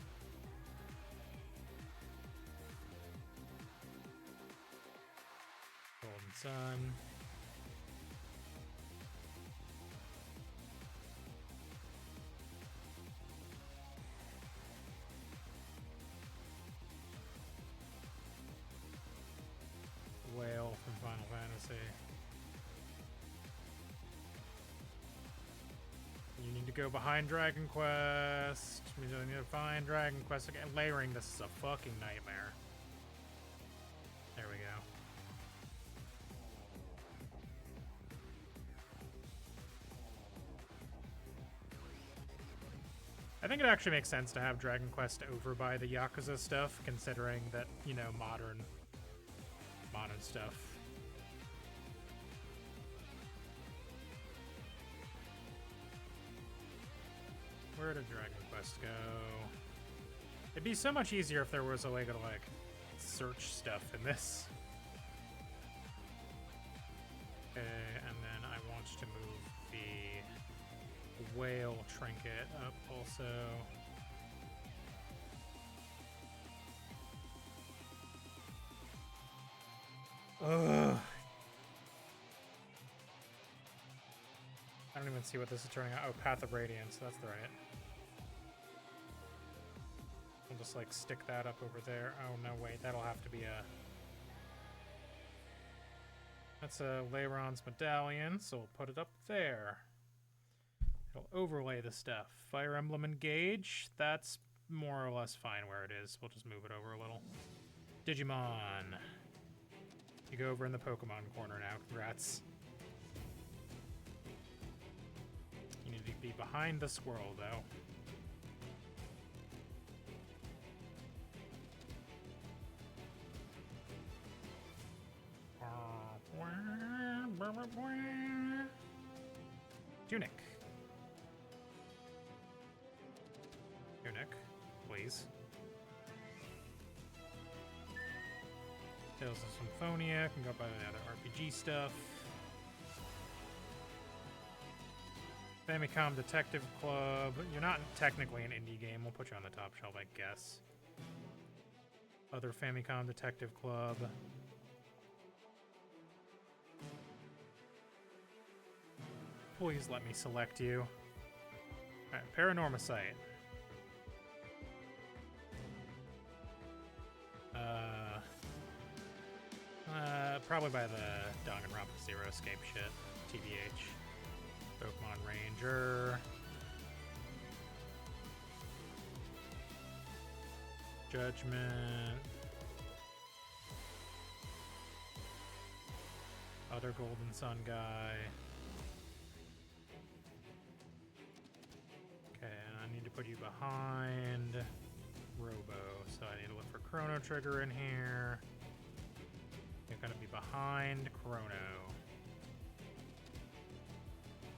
Golden Sun. Whale from Final Fantasy. You need to go behind Dragon Quest. You need to find Dragon Quest again. Layering this is a fucking nightmare. There we go. I think it actually makes sense to have Dragon Quest over by the Yakuza stuff, considering that, you know, modern stuff. Where did Dragon Quest go? It'd be so much easier if there was a way to, like, search stuff in this. Okay, and then I want to move the whale trinket up also. Ugh. I don't even see what this is turning out. Oh, Path of Radiance, that's the right. We'll just like stick that up over there. Oh no, wait, that'll have to be a... That's a Leiron's medallion, so we'll put it up there. It'll overlay the stuff. Fire Emblem Engage, that's more or less fine where it is. We'll just move it over a little. Digimon. You go over in the Pokemon corner now. Congrats. You need to be behind the squirrel, though. Tunic. Tunic, please. Tales of Symphonia, can go by the other RPG stuff. Famicom Detective Club. You're not technically an indie game. We'll put you on the top shelf, I guess. Other Famicom Detective Club. Please let me select you. Alright, Paranormacite. Probably by the Danganronpa Zero Escape shit. TBH. Pokemon Ranger. Judgment. Other Golden Sun guy. Okay, and I need to put you behind Robo, so I need to look for Chrono Trigger in here. You're gonna be behind Chrono.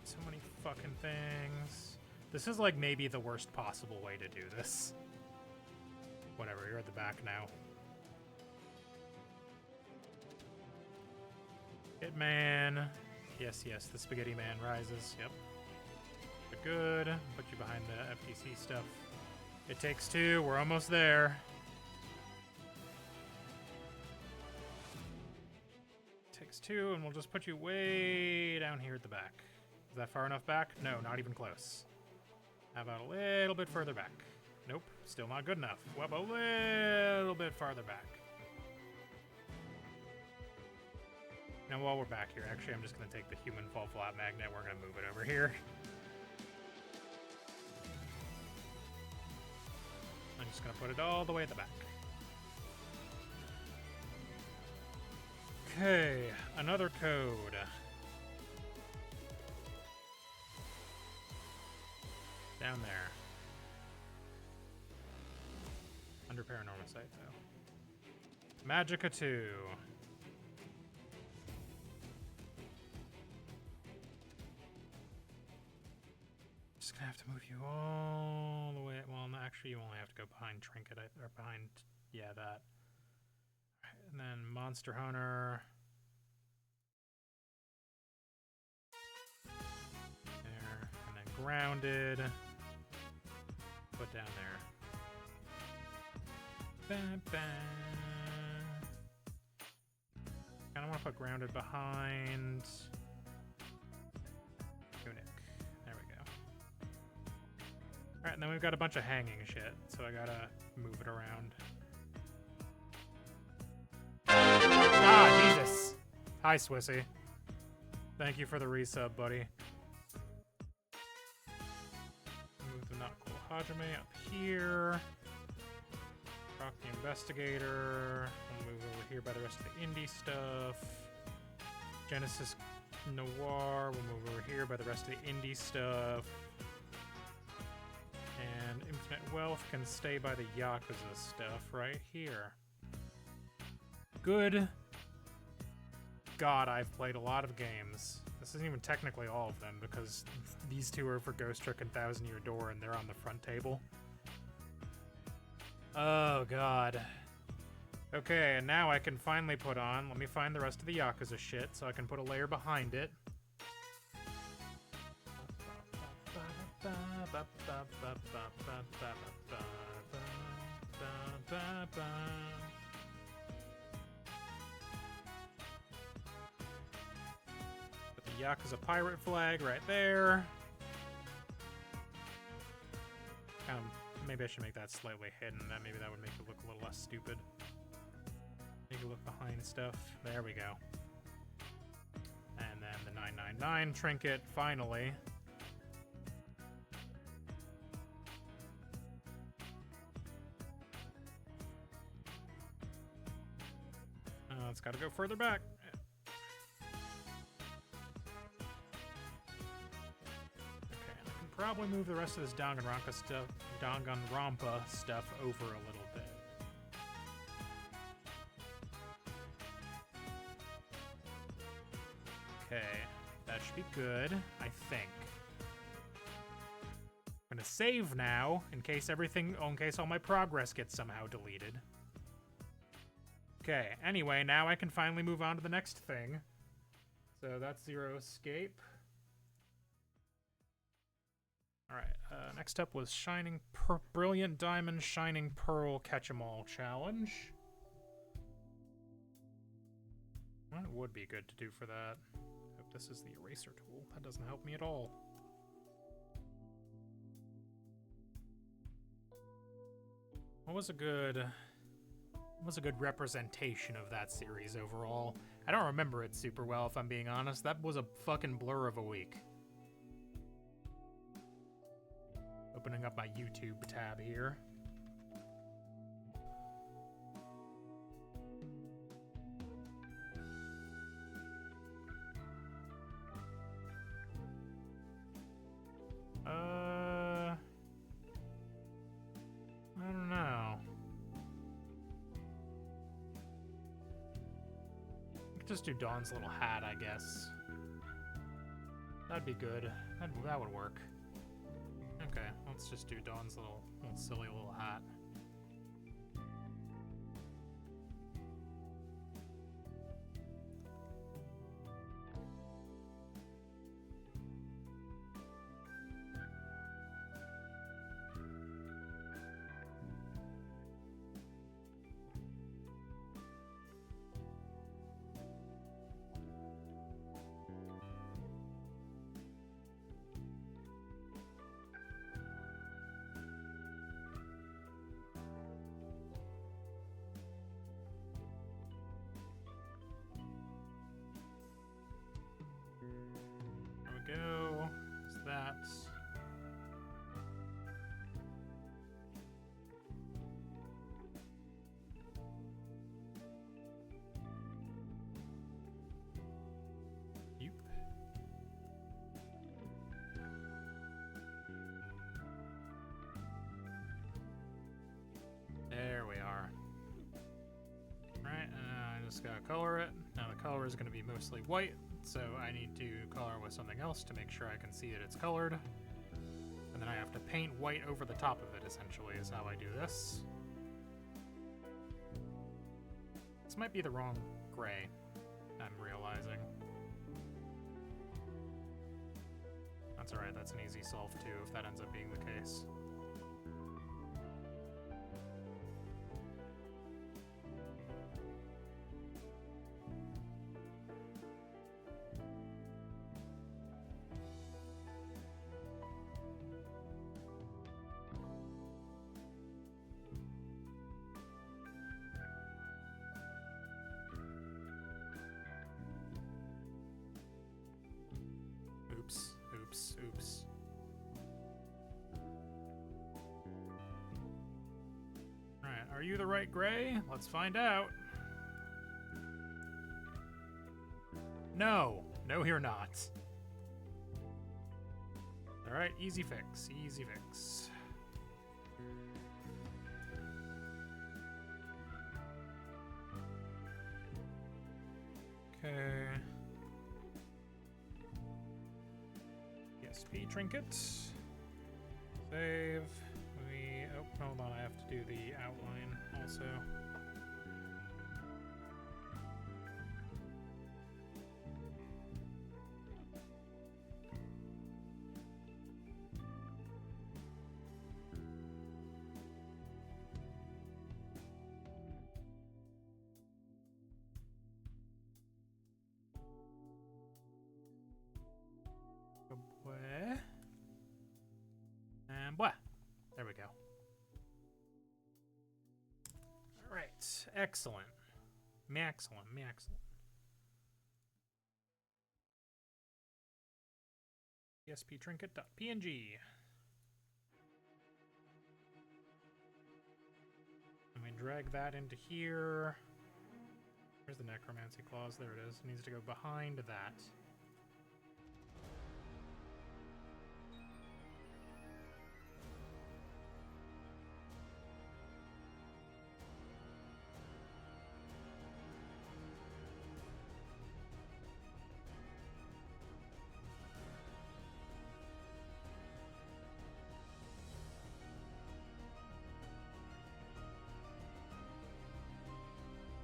So many fucking things. This is like maybe the worst possible way to do this. Whatever, you're at the back now. Hitman. Yes, yes, the Spaghetti Man rises. Yep. Good. Put you behind the FTC stuff. It Takes Two. We're almost there. It Takes Two, and we'll just put you way down here at the back. Is that far enough back? No, not even close. How about a little bit further back? Nope, still not good enough. Well, a little bit farther back. Now, while we're back here, actually, I'm just going to take the Human Fall Flat Magnet. We're going to move it over here. I'm just going to put it all the way at the back. Okay, another code. Down there. Under Paranormacite, though. Magica 2. Just gonna have to move you all the way. Well, no, actually, you only have to go behind Trinket, or behind, yeah, that. Right, and then Monster Hunter. There, and then Grounded. Put down there. Kinda wanna put Grounded behind Tunic. There we go. Alright, and then we've got a bunch of hanging shit, so I gotta move it around. Ah, Jesus! Hi, Swissy. Thank you for the resub, buddy. Move the Not Cool Hajime up here. Rock the Investigator. We'll move over here by the rest of the indie stuff. Genesis Noir. We'll move over here by the rest of the indie stuff. And Infinite wealth can stay by the Yakuza stuff right here. Good God, I've played a lot of games. This isn't even technically all of them, because these two are for Ghost Trick and Thousand Year Door, and they're on the front table. Oh, God. Okay, and now I can finally put on... Let me find the rest of the Yakuza shit, so I can put a layer behind it. Put the Yakuza pirate flag right there. Maybe I should make that slightly hidden. Maybe that would make it look a little less stupid. Make it look behind stuff. There we go. And then the 999 trinket, finally. It's got to go further back. Okay, and I can probably move the rest of this Danganronpa stuff over a little bit. Okay, that should be good, I think. I'm gonna save now in case all my progress gets somehow deleted. Okay, anyway, now I can finally move on to the next thing. So that's Zero Escape. Alright, next up was Brilliant Diamond Shining Pearl Catch-em-all Challenge. What would be good to do for that? Hope this is the eraser tool. That doesn't help me at all. What was a good representation of that series overall? I don't remember it super well, if I'm being honest. That was a fucking blur of a week. Opening up my YouTube tab here. I don't know. Just do Dawn's little hat, I guess. That'd be good. That would work. Okay, let's just do Dawn's little silly little hat. There we go. There's that. Yep. There we are. Alright, I just gotta color it. Now the color is gonna be mostly white. So I need to color with something else to make sure I can see that it's colored. And then I have to paint white over the top of it, essentially, is how I do this. This might be the wrong gray, I'm realizing. That's alright, that's an easy solve too, if that ends up being the case. Oops. Alright, are you the right gray? Let's find out. No, you're not. Alright, easy fix. Okay. ESP trinket. Save. Oh, hold on, I have to do the outline also. And blah. There we go. All right, excellent. Excellent. ESP trinket.png. And we drag that into here. Where's the necromancy clause? There it is. It needs to go behind that.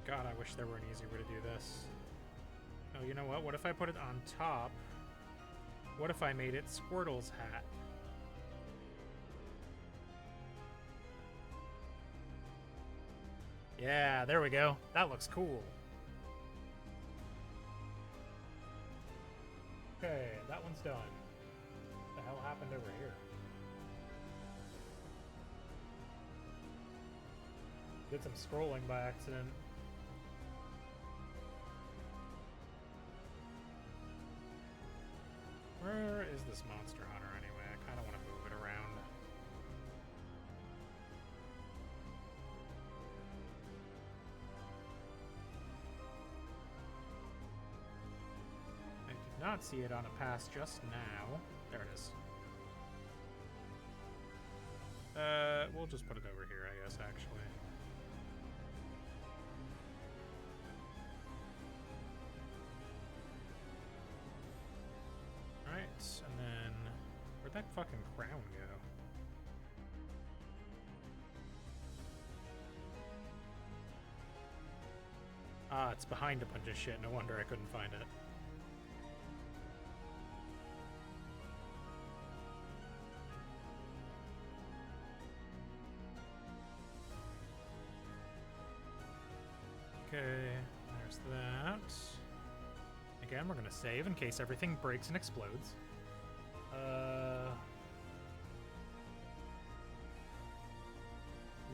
God, I wish there were an easy way to do this. Oh, you know what? What if I put it on top? What if I made it Squirtle's hat? Yeah, there we go. That looks cool. Okay, that one's done. What the hell happened over here? Did some scrolling by accident. Where is this monster hunter anyway? I kind of want to move it around. I did not see it on a pass just now. There it is. We'll just put it over here, I guess, actually. And then, where'd that fucking crown go? Ah, it's behind a bunch of shit. No wonder I couldn't find it. Okay, there's that. Again, we're gonna save in case everything breaks and explodes.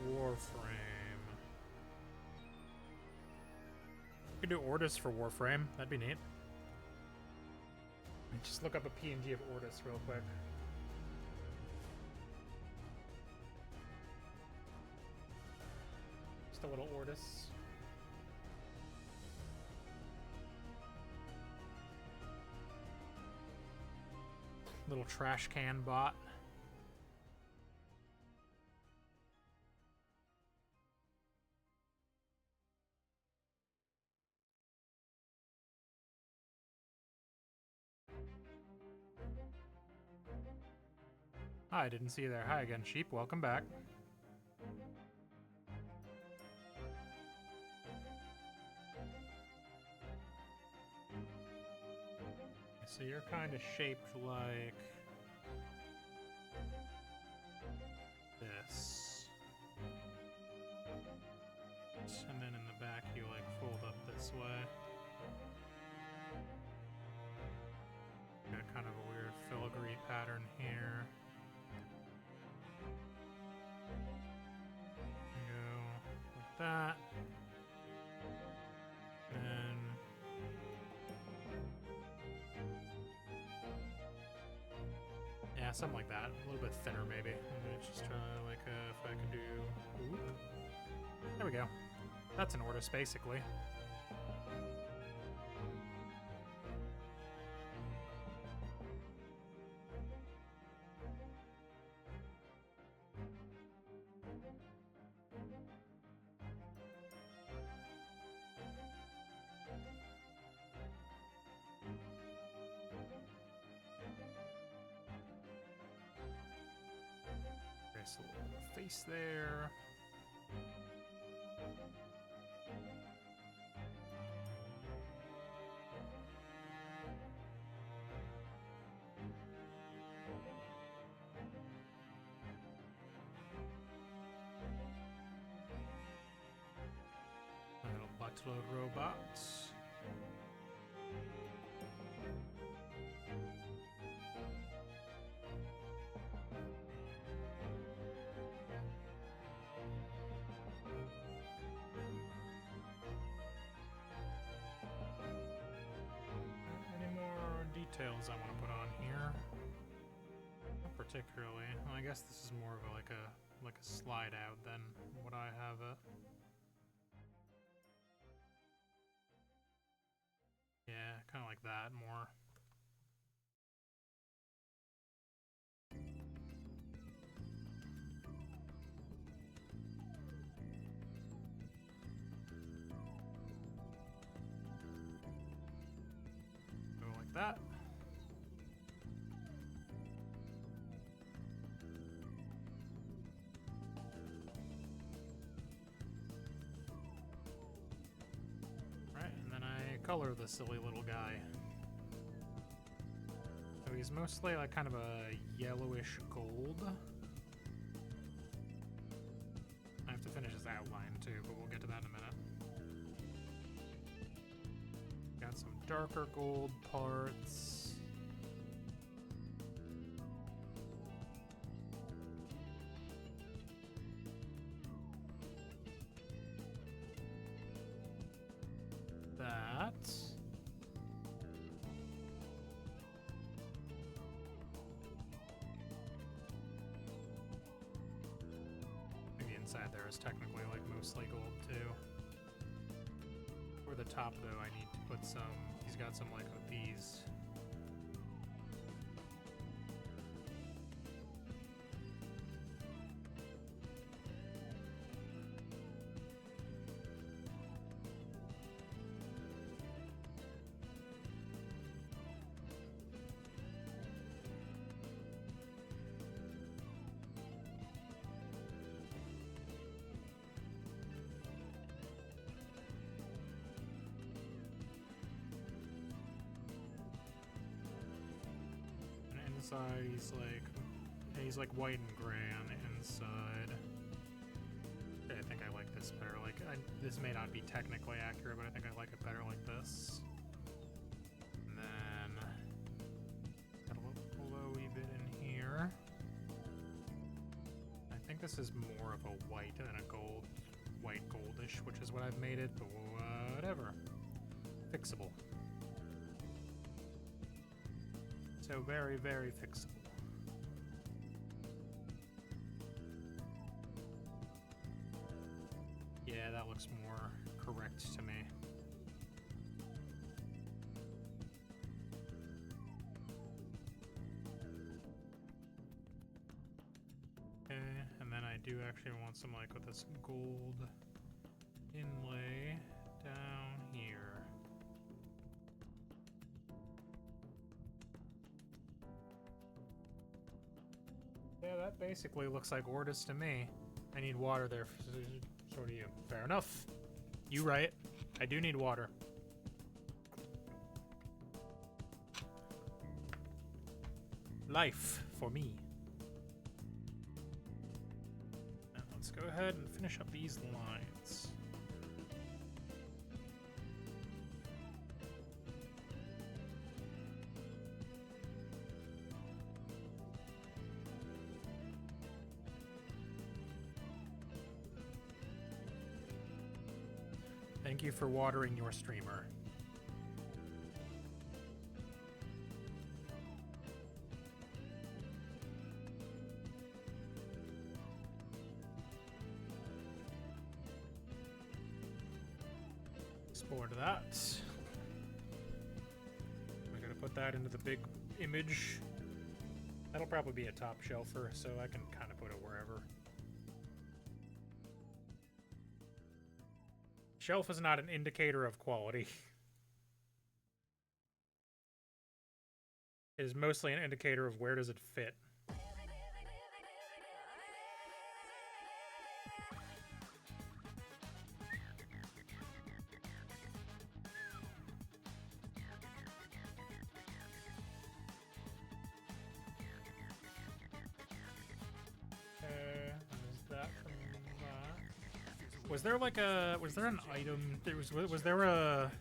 Warframe. We could do Ortis for Warframe. That'd be neat. Just look up a PNG of Ortis real quick. Just a little Ortis. Little trash can bot. Hi, I didn't see you there. Hi again, sheep. Welcome back. So you're kind of shaped like this. And then in the back you like fold up this way. Got kind of a weird filigree pattern here. Go like that. And yeah, something like that. A little bit thinner, maybe. Just try like if I can do. Ooh. There we go. That's an Ortis, basically. space there. A little buttload robots. Details I want to put on here. Not particularly. Well, I guess this is more of like a slide out than what I have it. Yeah, kind of like that more. Go like that. Color the silly little guy. So he's mostly like kind of a yellowish gold. I have to finish his outline too, but we'll get to that in a minute. Got some darker gold parts. Inside there is technically like mostly gold too. For the top though, I need to put some, he's got some like of these. Inside he's like white and gray on the inside. I think I like this better. Like this may not be technically accurate, but I think I like it better like this. And then got a little glowy bit in here. I think this is more of a white than a gold, white goldish, which is what I've made it. But whatever, fixable. So very, very fixable. Yeah, that looks more correct to me. Okay, and then I do actually want some like with this gold inlay down here. Yeah, that basically looks like Ortis to me. I need water there, so do you. Fair enough. You right. I do need water. Life for me. Now let's go ahead and finish up these lines. Thank you for watering your streamer. Export that. We're gonna put that into the big image. That'll probably be a top shelfer, so I can kind of put it wherever. Shelf is not an indicator of quality. It is mostly an indicator of where does it fit. Was there like a... Was there an item... Was there a...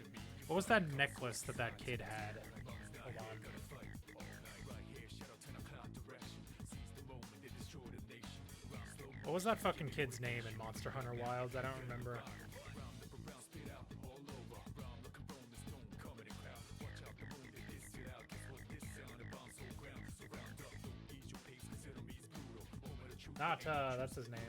What was that necklace that that kid had? Hold on. What was that fucking kid's name in Monster Hunter Wilds? I don't remember. Nata, that's his name.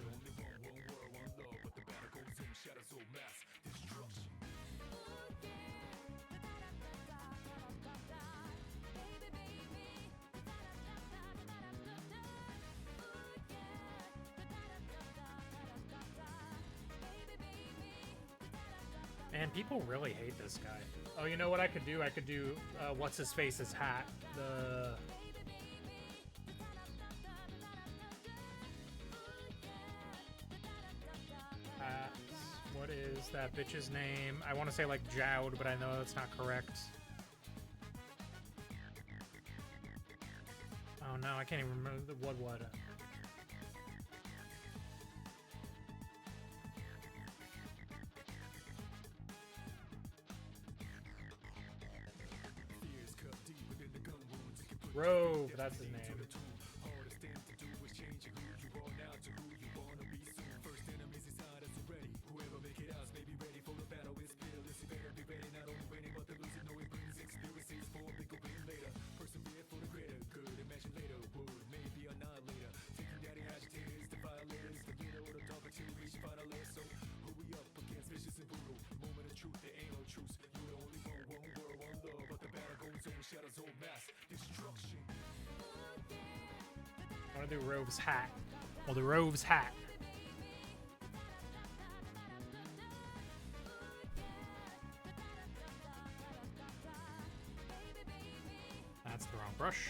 Man, people really hate this guy. Oh, you know what I could do? I could do, what's his face's hat? The... What is that bitch's name? I want to say like Jowd, but I know that's not correct. Oh no, I can't even remember the what. Rove, that's his name. I want to do Rove's hat. Well, the Rove's hat. That's the wrong brush.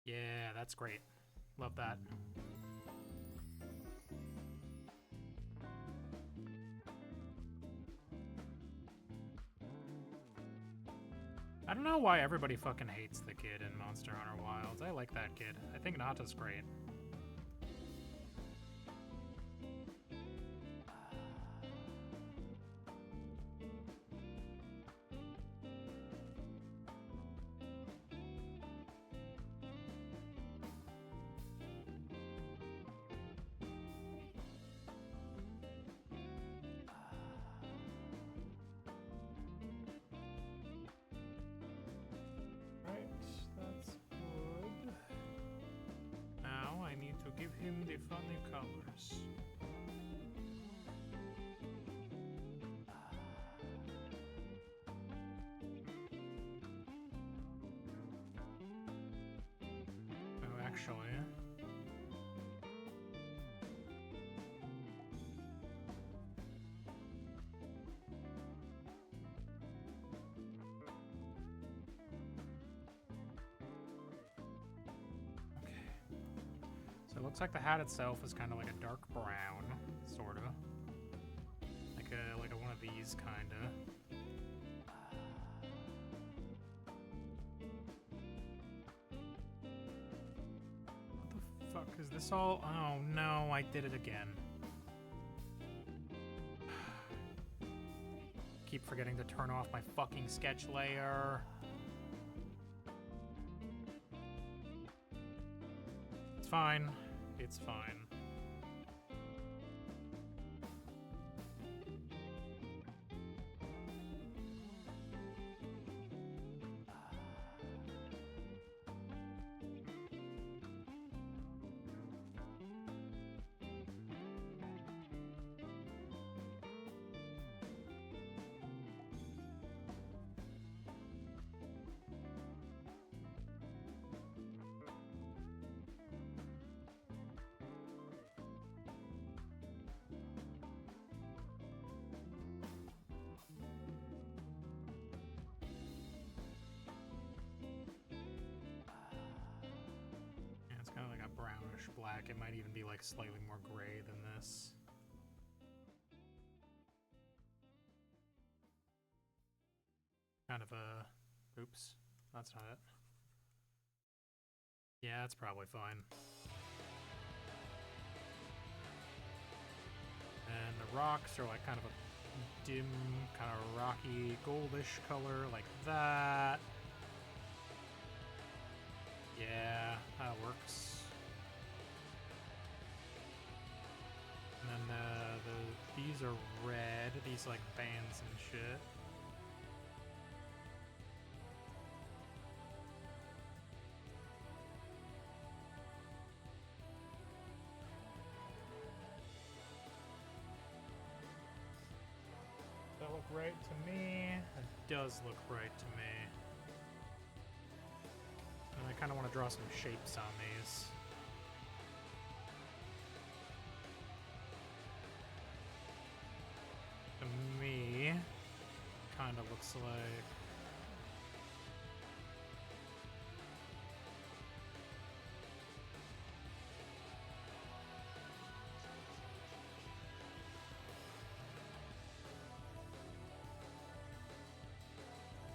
Yeah, that's great. Love that. I don't know why everybody fucking hates the kid in Monster Hunter Wilds. I like that kid. I think Nata's great. Give him the funny colors. Oh, actually. So it looks like the hat itself is kind of like a dark brown, sort of. Like a one of these, kind of. What the fuck is this all? Oh no, I did it again. Keep forgetting to turn off my fucking sketch layer. It's fine. It's fine. Heck, it might even be like slightly more gray than this. Kind of a... Oops, that's not it. Yeah, that's probably fine. And the rocks are like kind of a dim, kind of rocky, goldish color, like that. Yeah, that works. And then these are red, these like bands and shit. Does that look right to me? It does look right to me. And I kind of want to draw some shapes on these. To me, kind of looks like...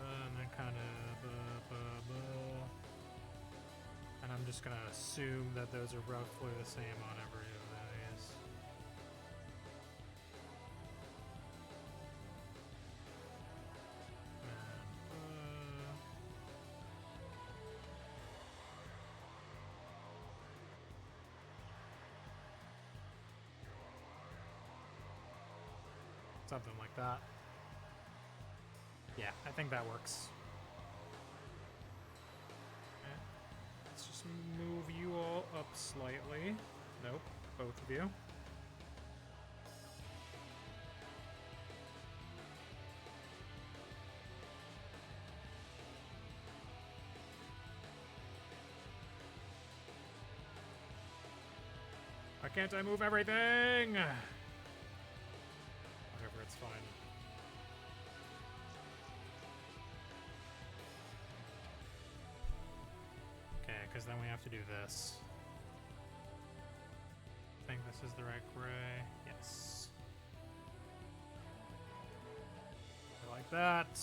And then kind of... And I'm just gonna assume that those are roughly the same on every of these. Something like that. Yeah, I think that works. Let's just move you all up slightly. Nope, both of you. Why can't I move everything? Whatever, it's fine. Okay, because then we have to do this. I think this is the right gray. Yes. Like that.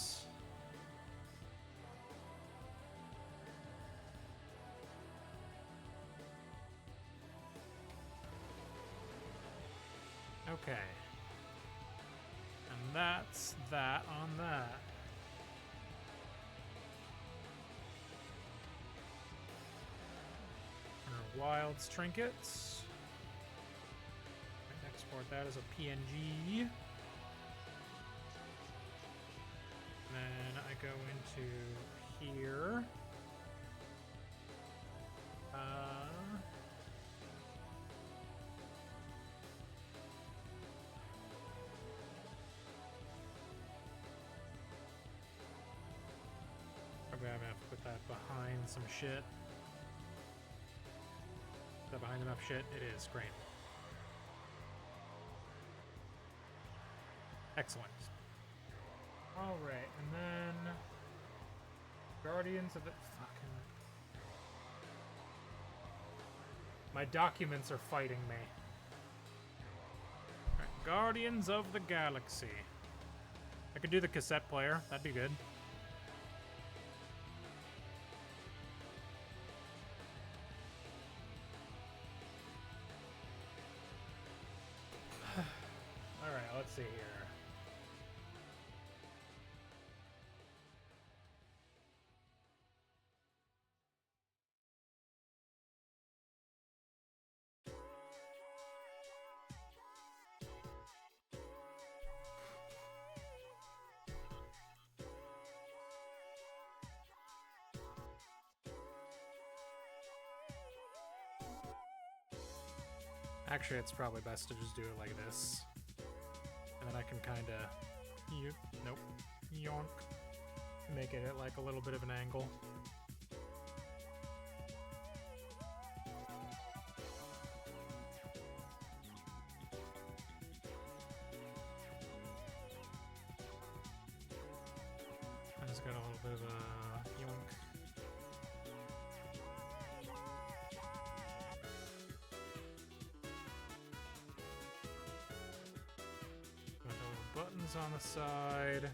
Okay. And that's that on that. Wilds trinkets. Export that as a PNG. Then I go into here. Probably I'm gonna have to put that behind some shit. Is that behind enough shit? It is. Great. Excellent. Alright, and then... Guardians of the... Fucking... My documents are fighting me. Right, Guardians of the Galaxy. I could do the cassette player. That'd be good. Alright, let's see here. Actually, it's probably best to just do it like this. And then I can kind of... Nope. Yonk. Make it at like a little bit of an angle. I just got a little bit of a yonk. things on the side.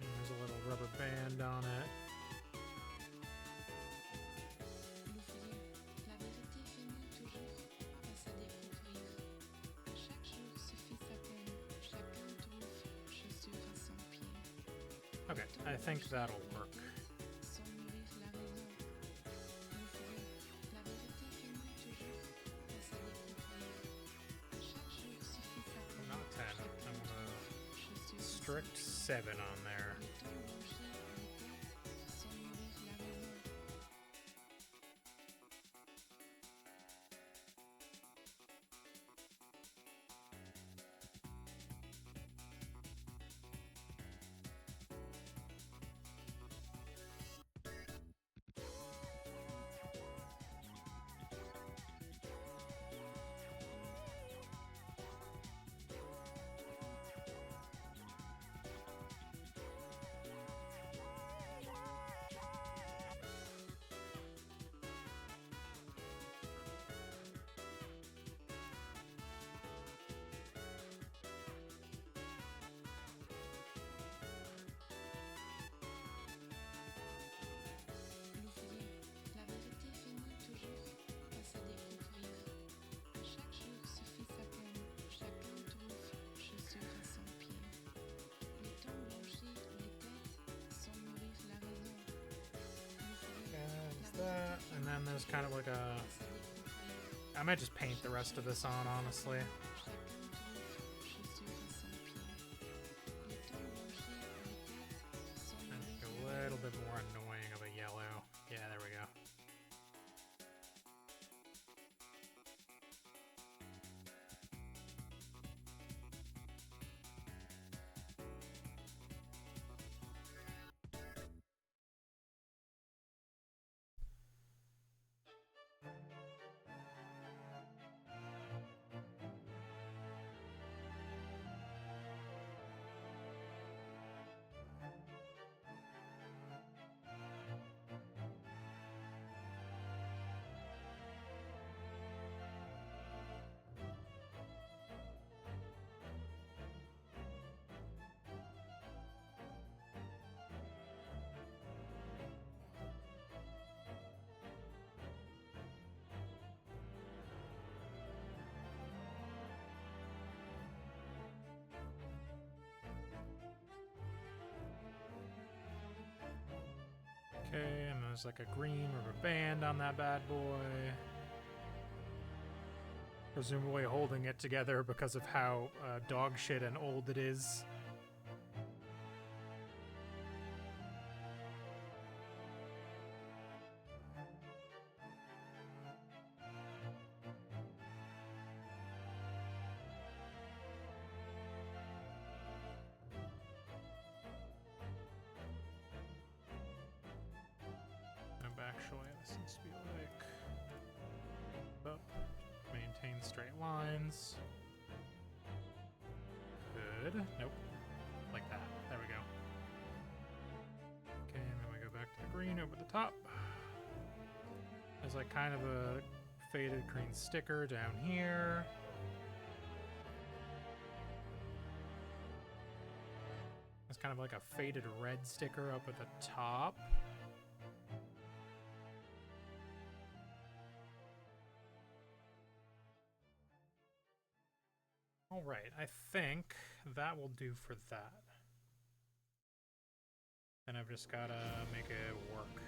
And there's a little rubber band on it. Okay, I think that'll work. Not 10. I want a strict 7 on there. That, and then there's kind of like a... I might just paint the rest of this on, honestly. And make a little bit more annoying of a yellow. Yeah, there we go. Okay, and there's like a green rubber band on that bad boy. Presumably holding it together because of how dog shit and old it is. Actually, this needs to be like up, maintain straight lines. Good. Nope. Like that. There we go. Okay, and then we go back to the green over the top. There's like kind of a faded green sticker down here. There's kind of like a faded red sticker up at the top. All right, I think that will do for that. Then I've just gotta make it work.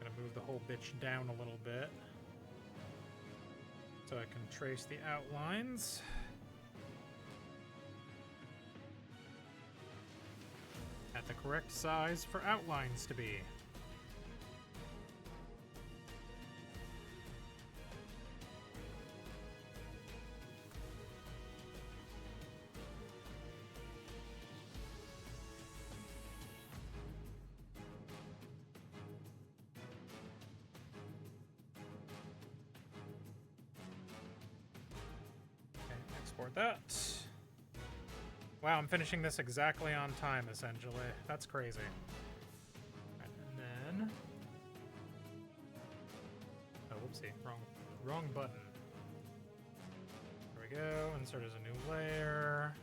Gonna move the whole bitch down a little bit so I can trace the outlines. At the correct size for outlines to be. Export that. Wow, I'm finishing this exactly on time, essentially. That's crazy. Right, and then... Oh, whoopsie. Wrong button. we go. Insert as a new layer.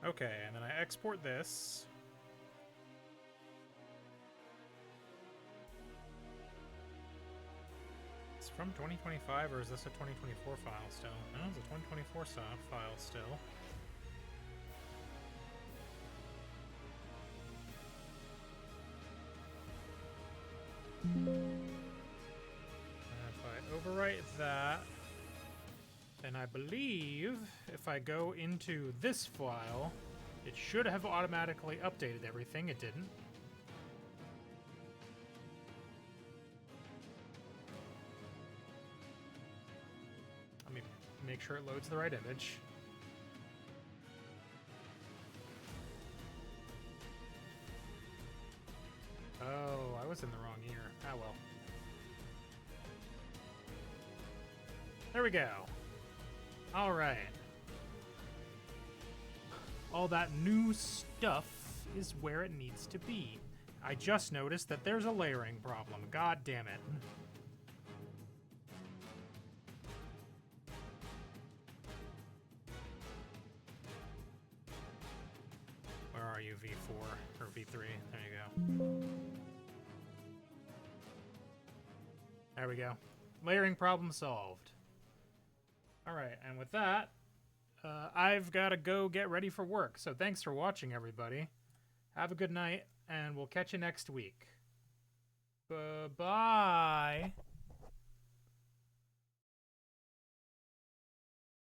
Okay, and then I export this. It's from 2025, or is this a 2024 file still? No, it's a 2024 file still. And if I overwrite that, then I believe if I go into this file, it should have automatically updated everything. It didn't. Let me make sure it loads the right image. Oh, I was in the wrong year. Ah, well. There we go. All right. All that new stuff is where it needs to be. I just noticed that there's a layering problem. God damn it. Where are you, V4 or V3? There you go. There we go. Layering problem solved. All right, and with that, I've got to go get ready for work. So thanks for watching, everybody. Have a good night, and we'll catch you next week. Bye-bye.